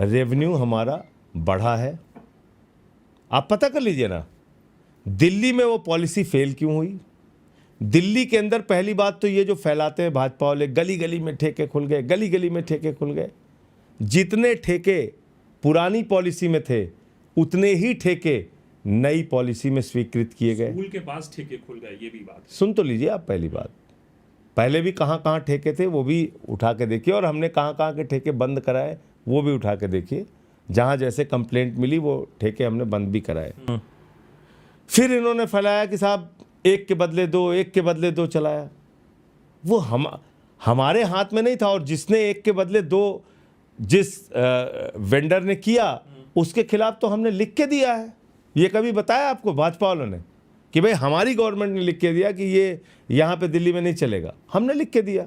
रेवेन्यू हमारा बढ़ा है। आप पता कर लीजिए ना, दिल्ली में वो पॉलिसी फेल क्यों हुई। दिल्ली के अंदर पहली बात तो ये जो फैलाते हैं भाजपा वाले, गली गली में ठेके खुल गए, गली गली में ठेके खुल गए। जितने ठेके पुरानी पॉलिसी में थे उतने ही ठेके नई पॉलिसी में स्वीकृत किए गए। स्कूल के पास ठेके खुल गए, ये भी बात सुन तो लीजिए आप, पहली बात, पहले भी कहाँ कहाँ ठेके थे वो भी उठा के देखिए, और हमने कहाँ कहाँ के ठेके बंद कराए वो भी उठा के देखिए। जहाँ जैसे कंप्लेंट मिली वो ठेके हमने बंद भी कराए। फिर इन्होंने फैलाया कि साहब एक के बदले दो, एक के बदले दो चलाया। वो हमारे हाथ में नहीं था, और जिसने एक के बदले दो जिस वेंडर ने किया उसके खिलाफ तो हमने लिख के दिया है। ये कभी बताया आपको भाजपा वालों ने कि भाई हमारी गवर्नमेंट ने लिख के दिया कि ये यहाँ पे दिल्ली में नहीं चलेगा? हमने लिख के दिया।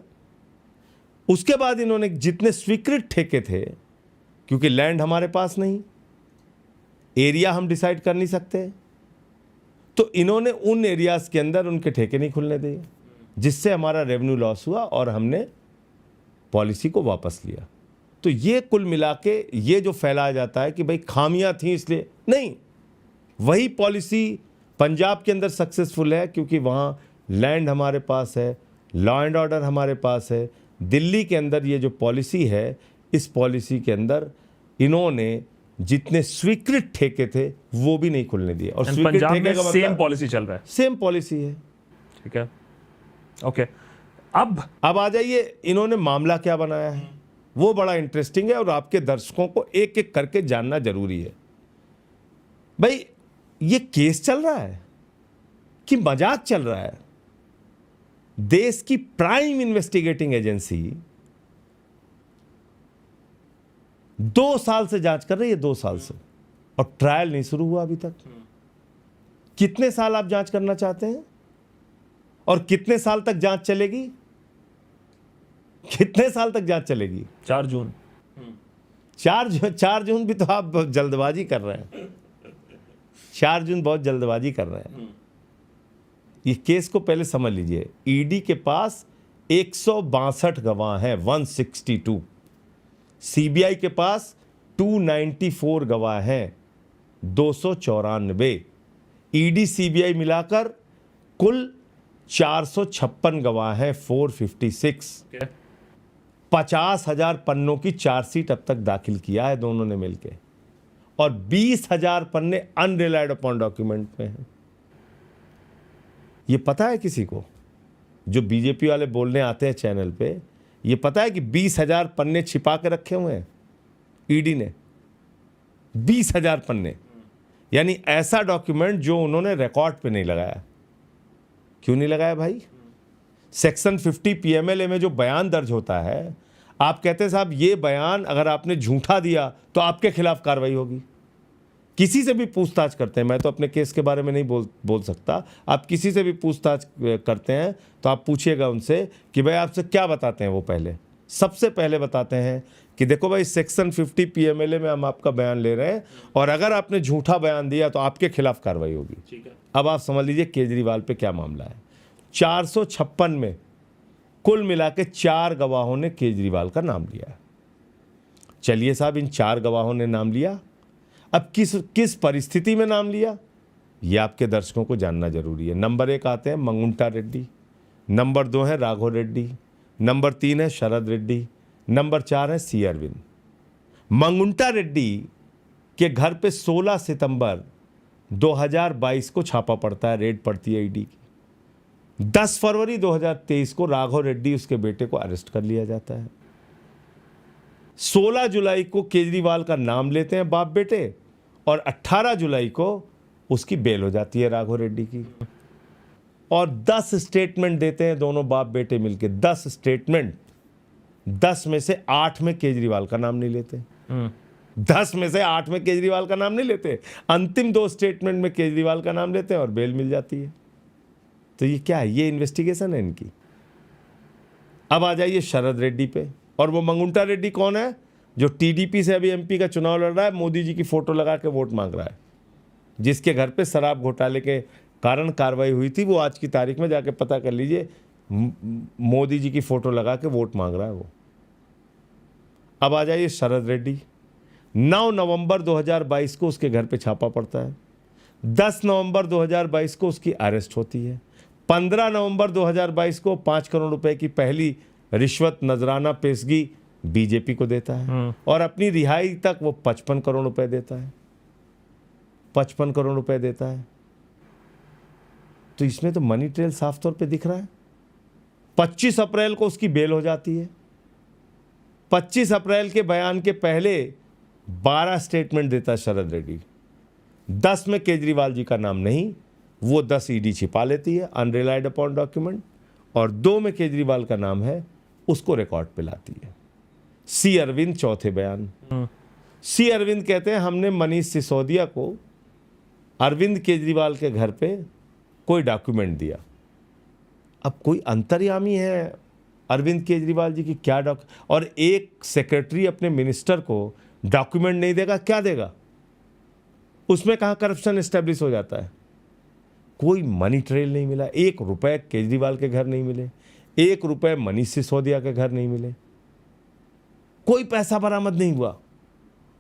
उसके बाद इन्होंने जितने स्वीकृत ठेके थे, क्योंकि लैंड हमारे पास नहीं, एरिया हम डिसाइड कर नहीं सकते, तो इन्होंने उन एरियाज के अंदर उनके ठेके नहीं खुलने दिए, जिससे हमारा रेवेन्यू लॉस हुआ और हमने पॉलिसी को वापस लिया। तो ये कुल मिला के ये जो फैलाया जाता है कि भाई खामियां थी इसलिए, नहीं, वही पॉलिसी पंजाब के अंदर सक्सेसफुल है क्योंकि वहाँ लैंड हमारे पास है, लॉ एंड ऑर्डर हमारे पास है। दिल्ली के अंदर ये जो पॉलिसी है, इस पॉलिसी के अंदर इन्होंने जितने स्वीकृत ठेके थे वो भी नहीं खुलने दिए। और स्वीकृत पंजाब ठेके में का सेम मतलब पॉलिसी चल रहा है। सेम पॉलिसी है। ठीक है, ओके। अब आ जाइए, इन्होंने मामला क्या बनाया है वो बड़ा इंटरेस्टिंग है, और आपके दर्शकों को एक एक करके जानना जरूरी है। भाई ये केस चल रहा है कि मजाक चल रहा है? देश की प्राइम इन्वेस्टिगेटिंग एजेंसी 2 साल से जांच कर रही है, 2 साल से, और ट्रायल नहीं शुरू हुआ अभी तक। कितने साल आप जांच करना चाहते हैं और कितने साल तक जांच चलेगी? कितने साल तक जांच चलेगी? 4 जून। 4 जून भी तो आप जल्दबाजी कर रहे हैं। 4 जून बहुत जल्दबाजी कर रहे हैं। ये केस को पहले समझ लीजिए। ईडी के पास 162 गवाह हैं, 162। सीबीआई के पास 294 गवाह हैं, 294। ईडी सीबीआई मिलाकर कुल 456 गवाह हैं, 456। 50,000 पन्नों की चार्जशीट अब तक दाखिल किया है दोनों ने मिलके, और 20,000 पन्ने अनरिलाइड अपॉन डॉक्यूमेंट में हैं। ये पता है किसी को, जो बीजेपी वाले बोलने आते हैं चैनल पे, ये पता है कि 20,000 पन्ने छिपा के रखे हुए हैं ईडी ने? 20,000 पन्ने, यानी ऐसा डॉक्यूमेंट जो उन्होंने रिकॉर्ड पे नहीं लगाया। क्यों नहीं लगाया भाई? सेक्शन 50 पीएमएलए में जो बयान दर्ज होता है, आप कहते हैं साहब ये बयान अगर आपने झूठा दिया तो आपके खिलाफ कार्रवाई होगी। किसी से भी पूछताछ करते हैं, मैं तो अपने केस के बारे में नहीं बोल सकता, आप किसी से भी पूछताछ करते हैं तो आप पूछिएगा उनसे कि भाई आपसे क्या बताते हैं। वो पहले सबसे पहले बताते हैं कि देखो भाई सेक्शन 50 पीएमएलए में हम आपका बयान ले रहे हैं, और अगर आपने झूठा बयान दिया तो आपके खिलाफ कार्रवाई होगी। ठीक है। अब आप समझ लीजिए केजरीवाल पे क्या मामला है। 456 में कुल मिला के 4 गवाहों ने केजरीवाल का नाम लिया। चलिए साहब, इन 4 गवाहों ने नाम लिया, अब किस परिस्थिति में नाम लिया ये आपके दर्शकों को जानना जरूरी है। नंबर 1 आते हैं मंगुंटा रेड्डी, नंबर 2 है राघव रेड्डी, नंबर 3 है शरद रेड्डी, नंबर 4 है सी अरविंद। मंगुंटा रेड्डी के घर पे 16 सितंबर 2022 को छापा पड़ता है, रेड पड़ती है ईडी की। 10 फरवरी 2023 को राघव रेड्डी उसके बेटे को अरेस्ट कर लिया जाता है। 16 जुलाई को केजरीवाल का नाम लेते हैं बाप बेटे, और 18 जुलाई को उसकी बेल हो जाती है राघव रेड्डी की, और 10 स्टेटमेंट देते हैं दोनों बाप बेटे मिलके। 10 स्टेटमेंट, 10 में से 8 में केजरीवाल का नाम नहीं लेते। 10 में से 8 में केजरीवाल का नाम नहीं लेते, अंतिम 2 स्टेटमेंट में केजरीवाल का नाम लेते हैं और बेल मिल जाती है। तो ये क्या है? ये इन्वेस्टिगेशन है इनकी। अब आ जाइए शरद रेड्डी पे। और वो मंगुंटा रेड्डी कौन है? जो टीडीपी से अभी एमपी का चुनाव लड़ रहा है, मोदी जी की फोटो लगा के वोट मांग रहा है, जिसके घर पे शराब घोटाले के कारण कार्रवाई हुई थी। वो आज की तारीख में जाके पता कर लीजिए, मोदी जी की फोटो लगा के वोट मांग रहा है वो। अब आ जाइए शरद रेड्डी। 9 नवंबर 2022 को उसके घर पे छापा पड़ता है। 10 नवंबर 2022 को उसकी अरेस्ट होती है। 15 नवंबर 2022 को 5 करोड़ रुपए की पहली रिश्वत नजराना पेशगी बीजेपी को देता है और अपनी रिहाई तक वो 55 करोड़ रुपए देता है। 55 करोड़ रुपए देता है। तो इसमें तो मनी ट्रेल साफ तौर पे दिख रहा है। 25 अप्रैल को उसकी बेल हो जाती है। 25 अप्रैल के बयान के पहले 12 स्टेटमेंट देता है शरद रेड्डी। 10 में केजरीवाल जी का नाम नहीं, वो 10 ईडी छिपा लेती है, अनरिलाइड अपॉन डॉक्यूमेंट, और 2 में केजरीवाल का नाम है, उसको रिकॉर्ड पे लाती है। सी अरविंद चौथे बयान। सी अरविंद कहते हैं हमने मनीष सिसोदिया को अरविंद केजरीवाल के घर पे कोई डॉक्यूमेंट दिया। अब कोई अंतर्यामी है अरविंद केजरीवाल जी की क्या और एक सेक्रेटरी अपने मिनिस्टर को डॉक्यूमेंट नहीं देगा, क्या देगा? उसमें कहाँ करप्शन एस्टेब्लिश हो जाता है? कोई मनी ट्रेल नहीं मिला, 1 रुपए केजरीवाल के घर नहीं मिले, 1 रुपए मनीष सिसोदिया के घर नहीं मिले, कोई पैसा बरामद नहीं हुआ।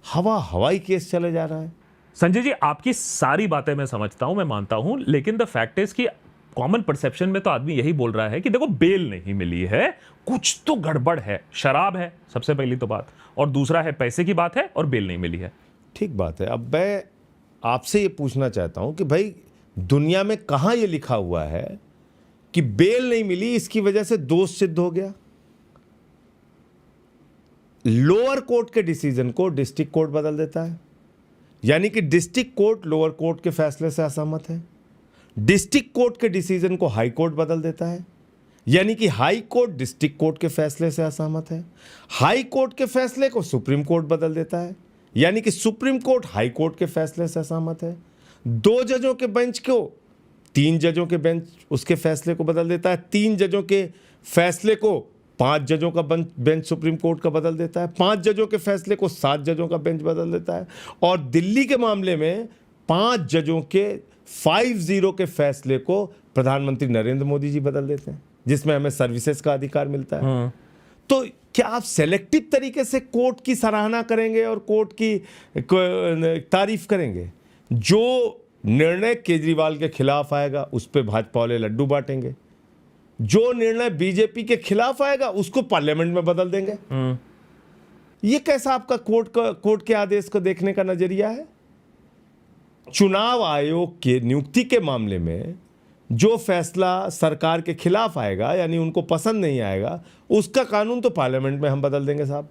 हवाई केस चले जा रहा है। संजय जी, आपकी सारी बातें मैं समझता हूं, मैं मानता हूं, लेकिन द फैक्ट इज कि कॉमन परसेप्शन में तो आदमी यही बोल रहा है कि देखो बेल नहीं मिली है, कुछ तो गड़बड़ है, शराब है सबसे पहली तो बात, और दूसरा है पैसे की बात है और बेल नहीं मिली है। ठीक बात है। अब मैं आपसे ये पूछना चाहता हूं कि भाई दुनिया में कहां ये लिखा हुआ है कि बेल नहीं मिली इसकी वजह से दोष सिद्ध हो गया? लोअर कोर्ट के डिसीजन को डिस्ट्रिक्ट कोर्ट बदल देता है, यानी कि डिस्ट्रिक्ट कोर्ट लोअर कोर्ट के फैसले से असहमत है, डिस्ट्रिक्ट कोर्ट के डिसीजन को हाई कोर्ट बदल देता है, यानी कि हाई कोर्ट डिस्ट्रिक्ट कोर्ट के फैसले से असहमत है, हाई कोर्ट के फैसले को सुप्रीम कोर्ट बदल देता है, यानी कि सुप्रीम कोर्ट हाई कोर्ट के फैसले से असहमत है, 2 जजों के बेंच को 3 जजों के बेंच उसके फैसले को बदल देता है, 3 जजों के फैसले को 5 जजों का बेंच सुप्रीम कोर्ट का बदल देता है, 5 जजों के फैसले को 7 जजों का बेंच बदल देता है, और दिल्ली के मामले में 5 जजों के 5-0 के फैसले को प्रधानमंत्री नरेंद्र मोदी जी बदल देते हैं, जिसमें हमें सर्विसेज का अधिकार मिलता है। तो क्या आप सेलेक्टिव तरीके से कोर्ट की सराहना करेंगे और कोर्ट की तारीफ करेंगे? जो निर्णय केजरीवाल के खिलाफ आएगा उस पर भाजपा वाले लड्डू बांटेंगे, जो निर्णय बीजेपी के खिलाफ आएगा उसको पार्लियामेंट में बदल देंगे। ये कैसा आपका कोर्ट के आदेश को देखने का नजरिया है? चुनाव आयोग के नियुक्ति के मामले में जो फैसला सरकार के खिलाफ आएगा, यानी उनको पसंद नहीं आएगा, उसका कानून तो पार्लियामेंट में हम बदल देंगे साहब।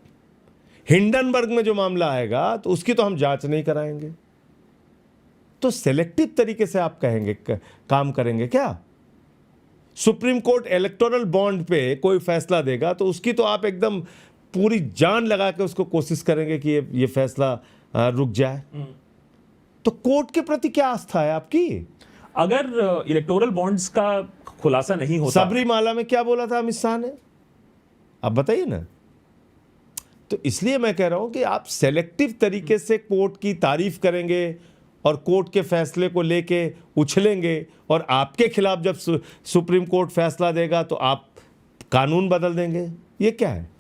हिंडनबर्ग में जो मामला आएगा तो उसकी तो हम जांच नहीं कराएंगे। तो सेलेक्टिव तरीके से आप कहेंगे काम करेंगे क्या? सुप्रीम कोर्ट इलेक्टोरल बॉन्ड पे कोई फैसला देगा तो उसकी तो आप एकदम पूरी जान लगा के उसको कोशिश करेंगे कि ये फैसला रुक जाए। तो कोर्ट के प्रति क्या आस्था है आपकी? अगर इलेक्टोरल बॉन्ड्स का खुलासा नहीं होता, सबरीमाला में क्या बोला था अमित शाह ने, आप बताइए ना। तो इसलिए मैं कह रहा हूं कि आप सेलेक्टिव तरीके से कोर्ट की तारीफ करेंगे और कोर्ट के फैसले को लेके उछलेंगे, और आपके खिलाफ जब सुप्रीम कोर्ट फैसला देगा तो आप कानून बदल देंगे। ये क्या है?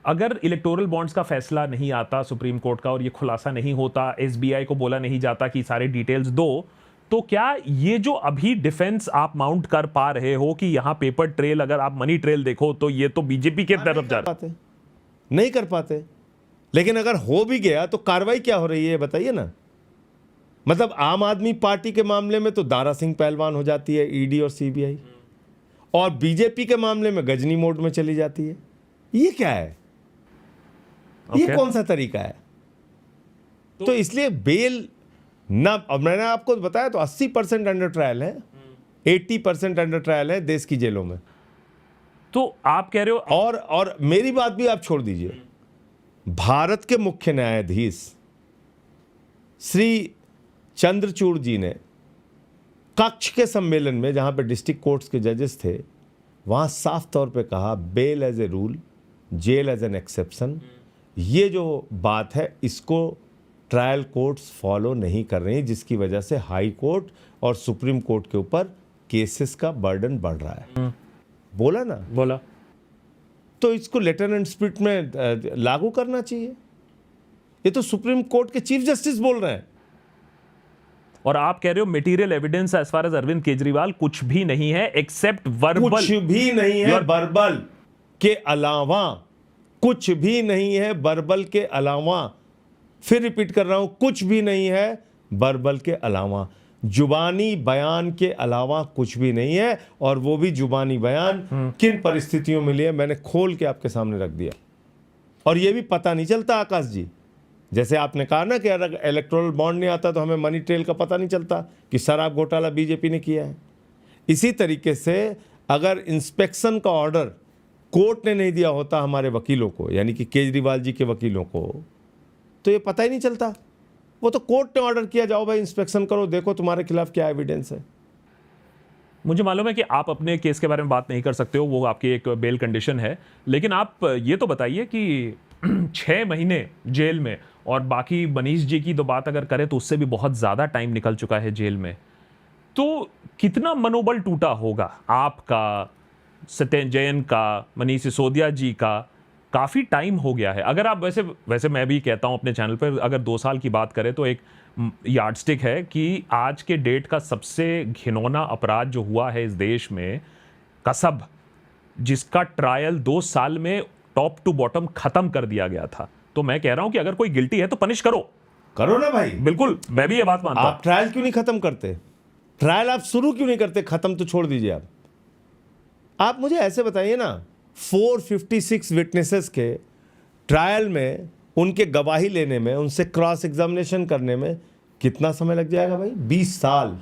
अगर इलेक्टोरल बॉन्ड्स का फैसला नहीं आता सुप्रीम कोर्ट का और ये खुलासा नहीं होता, एसबीआई को बोला नहीं जाता कि सारे डिटेल्स दो, तो क्या ये जो अभी डिफेंस आप माउंट कर पा रहे हो कि यहां पेपर ट्रेल, अगर आप मनी ट्रेल देखो तो ये तो बीजेपी के तरफ जा रहा है? नहीं कर पाते। लेकिन अगर हो भी गया तो कार्रवाई क्या हो रही है बताइए ना। मतलब आम आदमी पार्टी के मामले में तो दारा सिंह पहलवान हो जाती है ईडी और सीबीआई, और बीजेपी के मामले में गजनी मोड में चली जाती है। ये क्या है? ये कौन सा तरीका है? तो इसलिए बेल ना, अब मैंने आपको बताया तो 80% अंडर ट्रायल है, 80% अंडर ट्रायल है देश की जेलों में। तो आप कह रहे हो, और मेरी बात भी आप छोड़ दीजिए, भारत के मुख्य न्यायाधीश श्री चंद्रचूड़ जी ने कक्ष के सम्मेलन में जहां पे डिस्ट्रिक्ट कोर्ट्स के जजेस थे, वहां साफ तौर पे कहा bail as a rule, jail as an exception. ये जो बात है इसको ट्रायल कोर्ट्स फॉलो नहीं कर रही, जिसकी वजह से हाई कोर्ट और सुप्रीम कोर्ट के ऊपर केसेस का बर्डन बढ़ रहा है। बोला ना, बोला। तो इसको लेटर एंड स्पिरिट में लागू करना चाहिए। ये तो सुप्रीम कोर्ट के चीफ जस्टिस बोल रहे हैं। और आप कह रहे हो material evidence as far as Arvind Kejriwal कुछ भी नहीं है एक्सेप्ट वर्बल। कुछ भी नहीं है वर्बल के अलावा, कुछ भी नहीं है वर्बल के अलावा। फिर रिपीट कर रहा हूं, कुछ भी नहीं है वर्बल के अलावा। जुबानी बयान के अलावा कुछ भी नहीं है। और वो भी जुबानी बयान किन परिस्थितियों में लिए मैंने खोल के आपके सामने रख दिया। और ये भी पता नहीं चलता आकाश जी, जैसे आपने कहा ना कि अगर इलेक्टोरल बॉन्ड नहीं आता तो हमें मनी ट्रेल का पता नहीं चलता कि शराब घोटाला बीजेपी ने किया है। इसी तरीके से अगर इंस्पेक्शन का ऑर्डर कोर्ट ने नहीं दिया होता हमारे वकीलों को, यानी कि केजरीवाल जी के वकीलों को, तो ये पता ही नहीं चलता। वो तो कोर्ट ने ऑर्डर किया, जाओ भाई इंस्पेक्शन करो, देखो तुम्हारे खिलाफ क्या एविडेंस है। मुझे मालूम है कि आप अपने केस के बारे में बात नहीं कर सकते हो, वो आपकी एक बेल कंडीशन है, लेकिन आप ये तो बताइए कि 6 महीने जेल में, और बाकी मनीष जी की तो बात अगर करें तो उससे भी बहुत ज़्यादा टाइम निकल चुका है जेल में, तो कितना मनोबल टूटा होगा आपका, सत्येंद्र जैन का, मनीष सिसोदिया जी का। काफ़ी टाइम हो गया है। अगर आप वैसे मैं भी कहता हूं अपने चैनल पर, अगर 2 साल की बात करें तो एक यार्डस्टिक है कि आज के डेट का सबसे घिनौना अपराध जो हुआ है इस देश में, कसब, जिसका ट्रायल 2 साल में टॉप टू बॉटम खत्म कर दिया गया था। तो मैं कह रहा हूं कि अगर कोई गिल्टी है तो पनिश करो ना भाई। बिल्कुल, मैं भी ये बात मानता हूं। आप ट्रायल क्यों नहीं खत्म करते? ट्रायल आप शुरू क्यों नहीं करते? खत्म तो छोड़ दीजिए। आप मुझे ऐसे बताइए ना, 456 विटनेसेस के ट्रायल में, उनके गवाही लेने में, उनसे क्रॉस एग्जामिनेशन करने में कितना समय लग जाएगा भाई? 20 साल।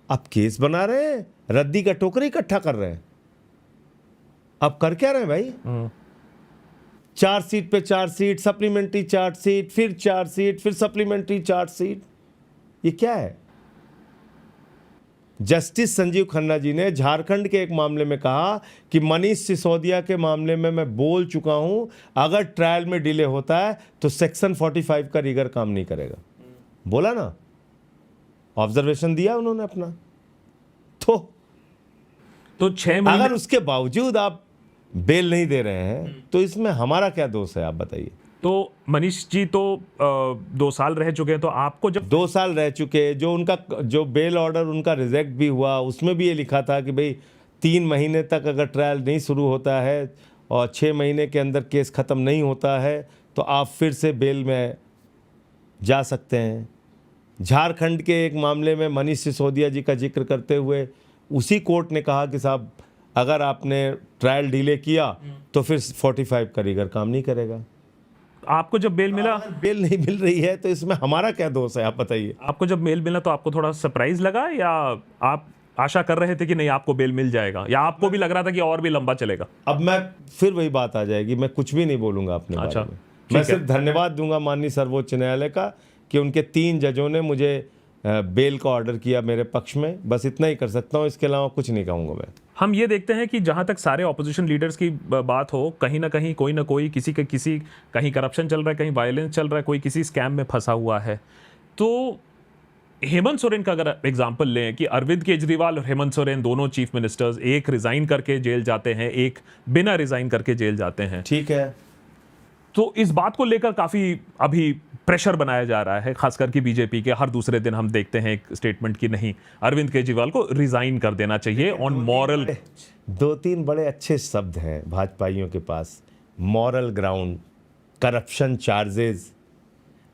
आप केस बना रहे हैं, रद्दी का टोकरी इकट्ठा कर रहे हैं। अब कर क्या रहे हैं भाई? चार्जशीट पे चार्जशीट, सप्लीमेंट्री चार्जशीट, फिर चार्जशीट, फिर सप्लीमेंट्री चार्जशीट। ये क्या है? जस्टिस संजीव खन्ना जी ने झारखंड के एक मामले में कहा कि मनीष सिसोदिया के मामले में मैं बोल चुका हूं, अगर ट्रायल में डिले होता है तो सेक्शन 45 का रिगर काम नहीं करेगा। बोला ना, ऑब्जर्वेशन दिया उन्होंने अपना। तो 6 महीने, अगर उसके बावजूद आप बेल नहीं दे रहे हैं तो इसमें हमारा क्या दोष है, आप बताइए। तो मनीष जी तो 2 साल रह चुके हैं, तो आपको जब 2 साल रह चुके, जो उनका जो बेल ऑर्डर उनका रिजेक्ट भी हुआ, उसमें भी ये लिखा था कि भाई 3 महीने तक अगर ट्रायल नहीं शुरू होता है और 6 महीने के अंदर केस ख़त्म नहीं होता है तो आप फिर से बेल में जा सकते हैं। झारखंड के एक मामले में मनीष सिसोदिया जी का जिक्र करते हुए उसी कोर्ट ने कहा कि साहब अगर आपने ट्रायल डिले किया तो फिर 45 का रिगर काम नहीं करेगा। आपको जब बेल मिला, बेल नहीं मिल रही है तो इसमें हमारा क्या दोष है, आप बताइए। आपको जब बेल मिला तो आपको थोड़ा सरप्राइज लगा, या आप आशा कर रहे थे कि नहीं आपको बेल मिल जाएगा, या आपको भी लग रहा था कि और भी लंबा चलेगा? अब मैं फिर वही बात आ जाएगी, मैं कुछ भी नहीं बोलूंगा अपने बारे में। मैं सिर्फ धन्यवाद दूंगा माननीय सर्वोच्च न्यायालय का कि उनके 3 जजों ने मुझे बेल का ऑर्डर किया मेरे पक्ष में। बस इतना ही कर सकता हूँ, इसके अलावा कुछ नहीं कहूँगा मैं। हम ये देखते हैं कि जहां तक सारे ऑपोजिशन लीडर्स की बात हो, कहीं ना कहीं कोई ना कोई, किसी कहीं करप्शन चल रहा है, कहीं वायलेंस चल रहा है, कोई किसी स्कैम में फंसा हुआ है। तो हेमंत सोरेन का अगर एग्जांपल लें कि अरविंद केजरीवाल और हेमंत सोरेन दोनों चीफ मिनिस्टर्स, एक रिजाइन करके जेल जाते हैं, एक बिना रिजाइन करके जेल जाते हैं। ठीक है, तो इस बात को लेकर काफी अभी प्रेशर बनाया जा रहा है, खासकर कि बीजेपी के। हर दूसरे दिन हम देखते हैं एक स्टेटमेंट कि नहीं, अरविंद केजरीवाल को रिजाइन कर देना चाहिए ऑन मॉरल। 2-3 बड़े अच्छे शब्द हैं भाजपाइयों के पास, मॉरल ग्राउंड, करप्शन चार्जेस।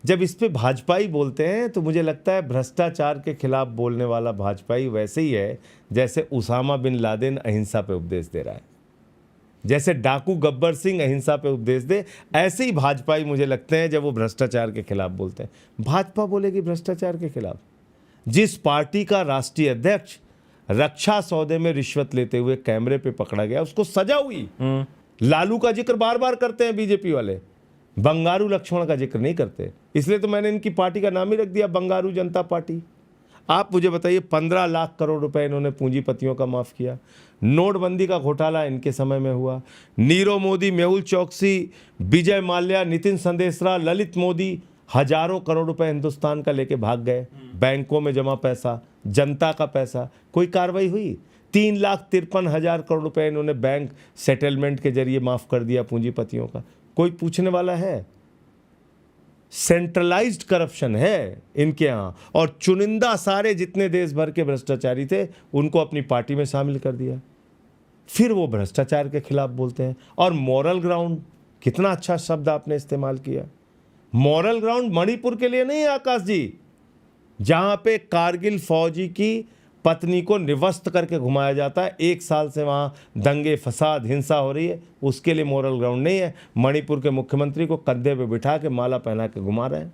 जब इस पे भाजपाई बोलते हैं तो मुझे लगता है भ्रष्टाचार के खिलाफ बोलने वाला भाजपाई वैसे ही है जैसे उसामा बिन लादेन अहिंसा पे उपदेश दे रहा है, जैसे डाकू गब्बर सिंह अहिंसा पे उपदेश दे, ऐसे ही भाजपाई मुझे लगते हैं जब वो भ्रष्टाचार के खिलाफ बोलते हैं। भाजपा बोलेगी भ्रष्टाचार के खिलाफ? जिस पार्टी का राष्ट्रीय अध्यक्ष रक्षा सौदे में रिश्वत लेते हुए कैमरे पे पकड़ा गया, उसको सजा हुई। लालू का जिक्र बार बार करते हैं बीजेपी वाले, बंगारू लक्ष्मण का जिक्र नहीं करते। इसलिए तो मैंने इनकी पार्टी का नाम ही रख दिया बंगारू जनता पार्टी। आप मुझे बताइए 15 लाख करोड़ रुपए इन्होंने पूंजीपतियों का माफ किया। नोटबंदी का घोटाला इनके समय में हुआ। नीरव मोदी, मेहुल चौकसी, विजय माल्या, नितिन संदेशरा, ललित मोदी हजारों करोड़ रुपए हिंदुस्तान का लेके भाग गए। बैंकों में जमा पैसा, जनता का पैसा, कोई कार्रवाई हुई? 3,53,000 करोड़ रुपए इन्होंने बैंक सेटलमेंट के जरिए माफ कर दिया पूंजीपतियों का। कोई पूछने वाला है? सेंट्रलाइज्ड करप्शन है इनके यहाँ, और चुनिंदा सारे जितने देश भर के भ्रष्टाचारी थे उनको अपनी पार्टी में शामिल कर दिया। फिर वो भ्रष्टाचार के खिलाफ बोलते हैं। और मॉरल ग्राउंड, कितना अच्छा शब्द आपने इस्तेमाल किया। मॉरल ग्राउंड मणिपुर के लिए नहीं है आकाश जी, जहां पे कारगिल फौजी की पत्नी को निवस्त करके घुमाया जाता है, 1 साल से वहां दंगे फसाद हिंसा हो रही है, उसके लिए मॉरल ग्राउंड नहीं है। मणिपुर के मुख्यमंत्री को कंधे पे बिठा के माला पहना के घुमा रहे हैं,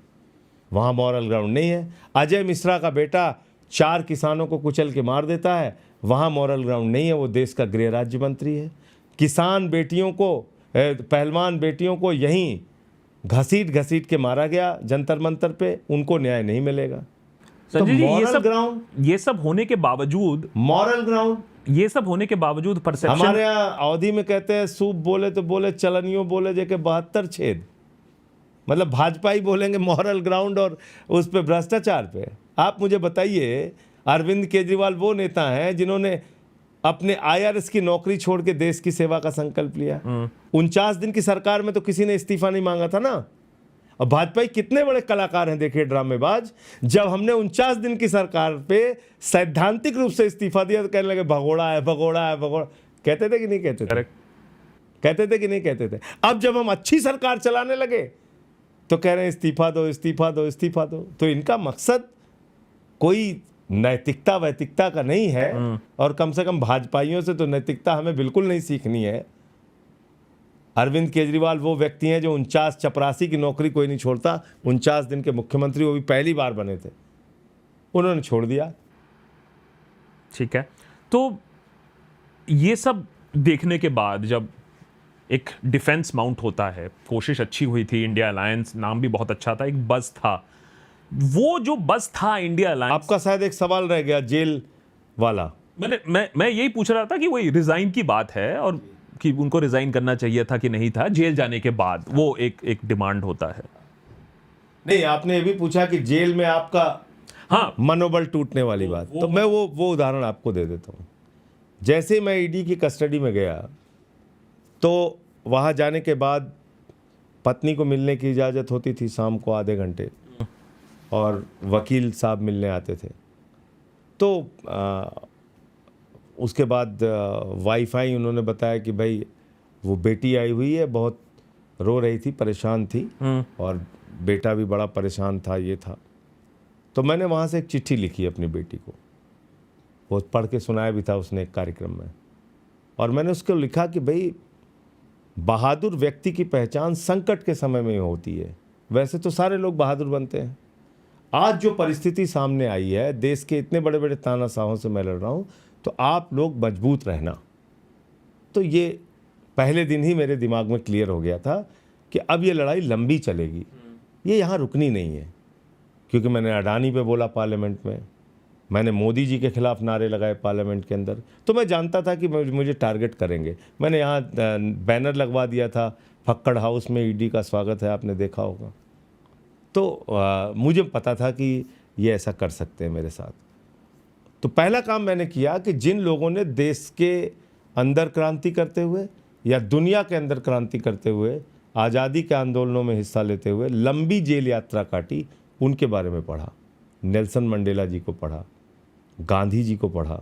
वहां मॉरल ग्राउंड नहीं है। अजय मिश्रा का बेटा 4 किसानों को कुचल के मार देता है, वहां मॉरल ग्राउंड नहीं है, वो देश का गृह राज्य मंत्री है। किसान बेटियों को, पहलवान बेटियों को यहीं घसीट घसीट के मारा गया जंतर मंतर पे, उनको न्याय नहीं मिलेगा। संजय जी, मॉरल ये सब होने के बावजूद, मॉरल ग्राउंड, ये सब होने के बावजूद परसेप्शन, हमारे यहाँ अवधि में कहते हैं सूप बोले तो बोले, चलनियों बोले जेके 72 छेद, मतलब भाजपा ही बोलेंगे मॉरल ग्राउंड और उस पे भ्रष्टाचार पे। आप मुझे बताइए, अरविंद केजरीवाल वो नेता हैं जिन्होंने अपने IRS की नौकरी छोड़ के देश की सेवा का संकल्प लिया। 49 दिन की सरकार में तो किसी ने इस्तीफा नहीं मांगा था ना। और भाजपा कितने बड़े कलाकार हैं देखिए, ड्रामेबाज। जब हमने 49 दिन की सरकार पे सैद्धांतिक रूप से इस्तीफा दिया तो कहने लगे भगोड़ा है, भगोड़ा है, भगोड़ा। कहते थे कि नहीं कहते थे? कहते थे कि नहीं कहते थे? अब जब हम अच्छी सरकार चलाने लगे तो कह रहे हैं इस्तीफा दो, इस्तीफा दो, इस्तीफा दो। तो इनका मकसद कोई नैतिकता वैतिकता का नहीं है, और कम से कम भाजपाइयों से तो नैतिकता हमें बिल्कुल नहीं सीखनी है। अरविंद केजरीवाल वो व्यक्ति हैं जो 49 चपरासी की नौकरी कोई नहीं छोड़ता। 49 दिन के मुख्यमंत्री, वो भी पहली बार बने थे, उन्होंने छोड़ दिया। ठीक है, तो ये सब देखने के बाद जब एक डिफेंस माउंट होता है, कोशिश अच्छी हुई थी, इंडिया अलायंस नाम भी बहुत अच्छा था, एक बस था, वो जो बस था इंडिया अलायंस। आपका शायद एक सवाल रह गया जेल वाला। मैं यही पूछ रहा था कि वही रिजाइन की बात है, और कि उनको रिजाइन करना चाहिए था कि नहीं था जेल जाने के बाद, वो एक डिमांड होता है। नहीं, आपने ये भी पूछा कि जेल में आपका हाँ मनोबल टूटने वाली बात, तो मैं वो उदाहरण आपको दे देता हूँ। जैसे मैं ईडी की कस्टडी में गया तो वहाँ जाने के बाद पत्नी को मिलने की इजाज़त होती थी शाम को आधे घंटे, और वकील साहब मिलने आते थे। तो उसके बाद वाईफाई उन्होंने बताया कि भाई वो बेटी आई हुई है, बहुत रो रही थी, परेशान थी, और बेटा भी बड़ा परेशान था, ये था। तो मैंने वहाँ से एक चिट्ठी लिखी अपनी बेटी को, वो पढ़ के सुनाया भी था उसने एक कार्यक्रम में। और मैंने उसको लिखा कि भाई बहादुर व्यक्ति की पहचान संकट के समय में होती है, वैसे तो सारे लोग बहादुर बनते हैं। आज जो परिस्थिति सामने आई है, देश के इतने बड़े बड़े तानाशाहों से मैं लड़ रहा हूँ, तो आप लोग मजबूत रहना। तो ये पहले दिन ही मेरे दिमाग में क्लियर हो गया था कि अब ये लड़ाई लंबी चलेगी, ये यहाँ रुकनी नहीं है। क्योंकि मैंने अडानी पे बोला पार्लियामेंट में, मैंने मोदी जी के खिलाफ नारे लगाए पार्लियामेंट के अंदर, तो मैं जानता था कि मुझे टारगेट करेंगे। मैंने यहाँ बैनर लगवा दिया था, फक्कड़ हाउस में ईडी का स्वागत है, आपने देखा होगा। तो मुझे पता था कि ये ऐसा कर सकते हैं मेरे साथ। तो पहला काम मैंने किया कि जिन लोगों ने देश के अंदर क्रांति करते हुए या दुनिया के अंदर क्रांति करते हुए, आज़ादी के आंदोलनों में हिस्सा लेते हुए लंबी जेल यात्रा काटी, उनके बारे में पढ़ा। नेल्सन मंडेला जी को पढ़ा, गांधी जी को पढ़ा,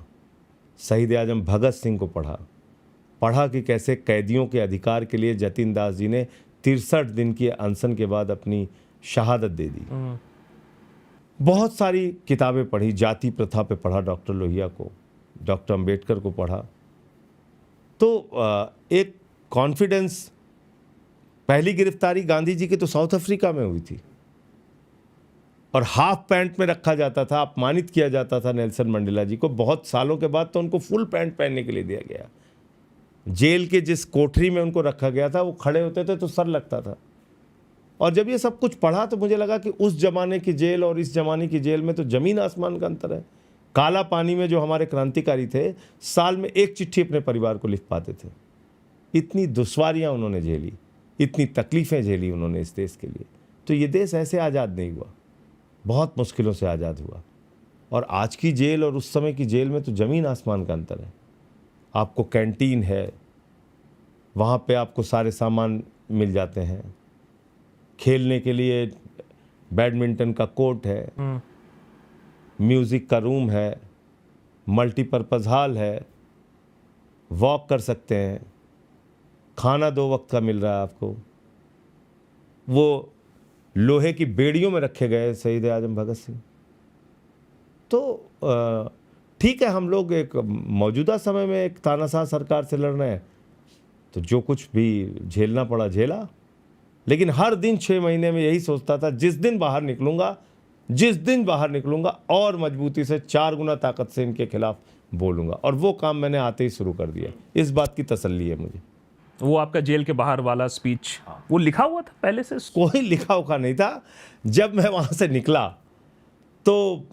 शहीद आजम भगत सिंह को पढ़ा कि कैसे कैदियों के अधिकार के लिए जतिन दास जी ने 63 दिन की अनशन के बाद अपनी शहादत दे दी। बहुत सारी किताबें पढ़ी, जाति प्रथा पे पढ़ा, डॉक्टर लोहिया को, डॉक्टर अंबेडकर को पढ़ा। तो एक कॉन्फिडेंस, पहली गिरफ्तारी गांधी जी की तो साउथ अफ्रीका में हुई थी, और हाफ पैंट में रखा जाता था, अपमानित किया जाता था नेल्सन मंडेला जी को। बहुत सालों के बाद तो उनको फुल पैंट पहनने के लिए दिया गया। जेल के जिस कोठरी में उनको रखा गया था, वो खड़े होते थे तो सर लगता था। और जब ये सब कुछ पढ़ा तो मुझे लगा कि उस जमाने की जेल और इस जमाने की जेल में तो ज़मीन आसमान का अंतर है। काला पानी में जो हमारे क्रांतिकारी थे, साल में एक चिट्ठी अपने परिवार को लिख पाते थे। इतनी दुश्वारियाँ उन्होंने झेली, इतनी तकलीफ़ें झेली उन्होंने इस देश के लिए। तो ये देश ऐसे आज़ाद नहीं हुआ, बहुत मुश्किलों से आज़ाद हुआ। और आज की जेल और उस समय की जेल में तो ज़मीन आसमान का अंतर है। आपको कैंटीन है, वहाँ पे आपको सारे सामान मिल जाते हैं, खेलने के लिए बैडमिंटन का कोर्ट है, म्यूज़िक का रूम है, मल्टीपर्पज़ हॉल है, वॉक कर सकते हैं, खाना 2 वक्त का मिल रहा है आपको। वो लोहे की बेड़ियों में रखे गए शहीद आजम भगत सिंह। तो ठीक है, हम लोग एक मौजूदा समय में एक तानाशाह सरकार से लड़ रहे हैं, तो जो कुछ भी झेलना पड़ा झेला। लेकिन हर दिन 6 महीने में यही सोचता था, जिस दिन बाहर निकलूंगा और मजबूती से 4 गुना ताकत से इनके खिलाफ बोलूंगा। और वो काम मैंने आते ही शुरू कर दिया। इस बात की तसल्ली है मुझे। वो आपका जेल के बाहर वाला स्पीच, वो लिखा हुआ था पहले से? कोई लिखा हुआ नहीं था। जब मैं वहाँ से निकला तो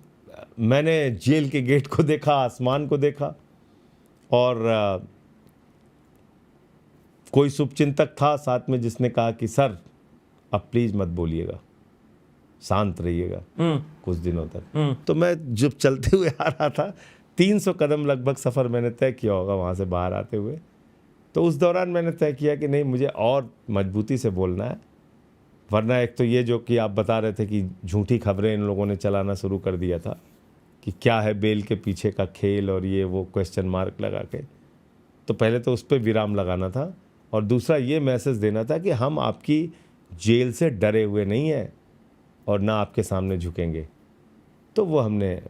मैंने जेल के गेट को देखा, आसमान को देखा, और कोई शुभचिंतक था साथ में जिसने कहा कि सर अब प्लीज़ मत बोलिएगा, शांत रहिएगा कुछ दिनों तक। तो मैं जब चलते हुए आ रहा था, 300 कदम लगभग सफ़र मैंने तय किया होगा वहाँ से बाहर आते हुए। तो उस दौरान मैंने तय किया कि नहीं, मुझे और मजबूती से बोलना है, वरना एक तो ये जो कि आप बता रहे थे कि झूठी खबरें इन लोगों ने चलाना शुरू कर दिया था कि क्या है बेल के पीछे का खेल और ये वो क्वेश्चन मार्क लगा के, तो पहले तो उस पर विराम लगाना था। और दूसरा ये मैसेज देना था कि हम आपकी जेल से डरे हुए नहीं हैं और ना आपके सामने झुकेंगे। तो वो हमने,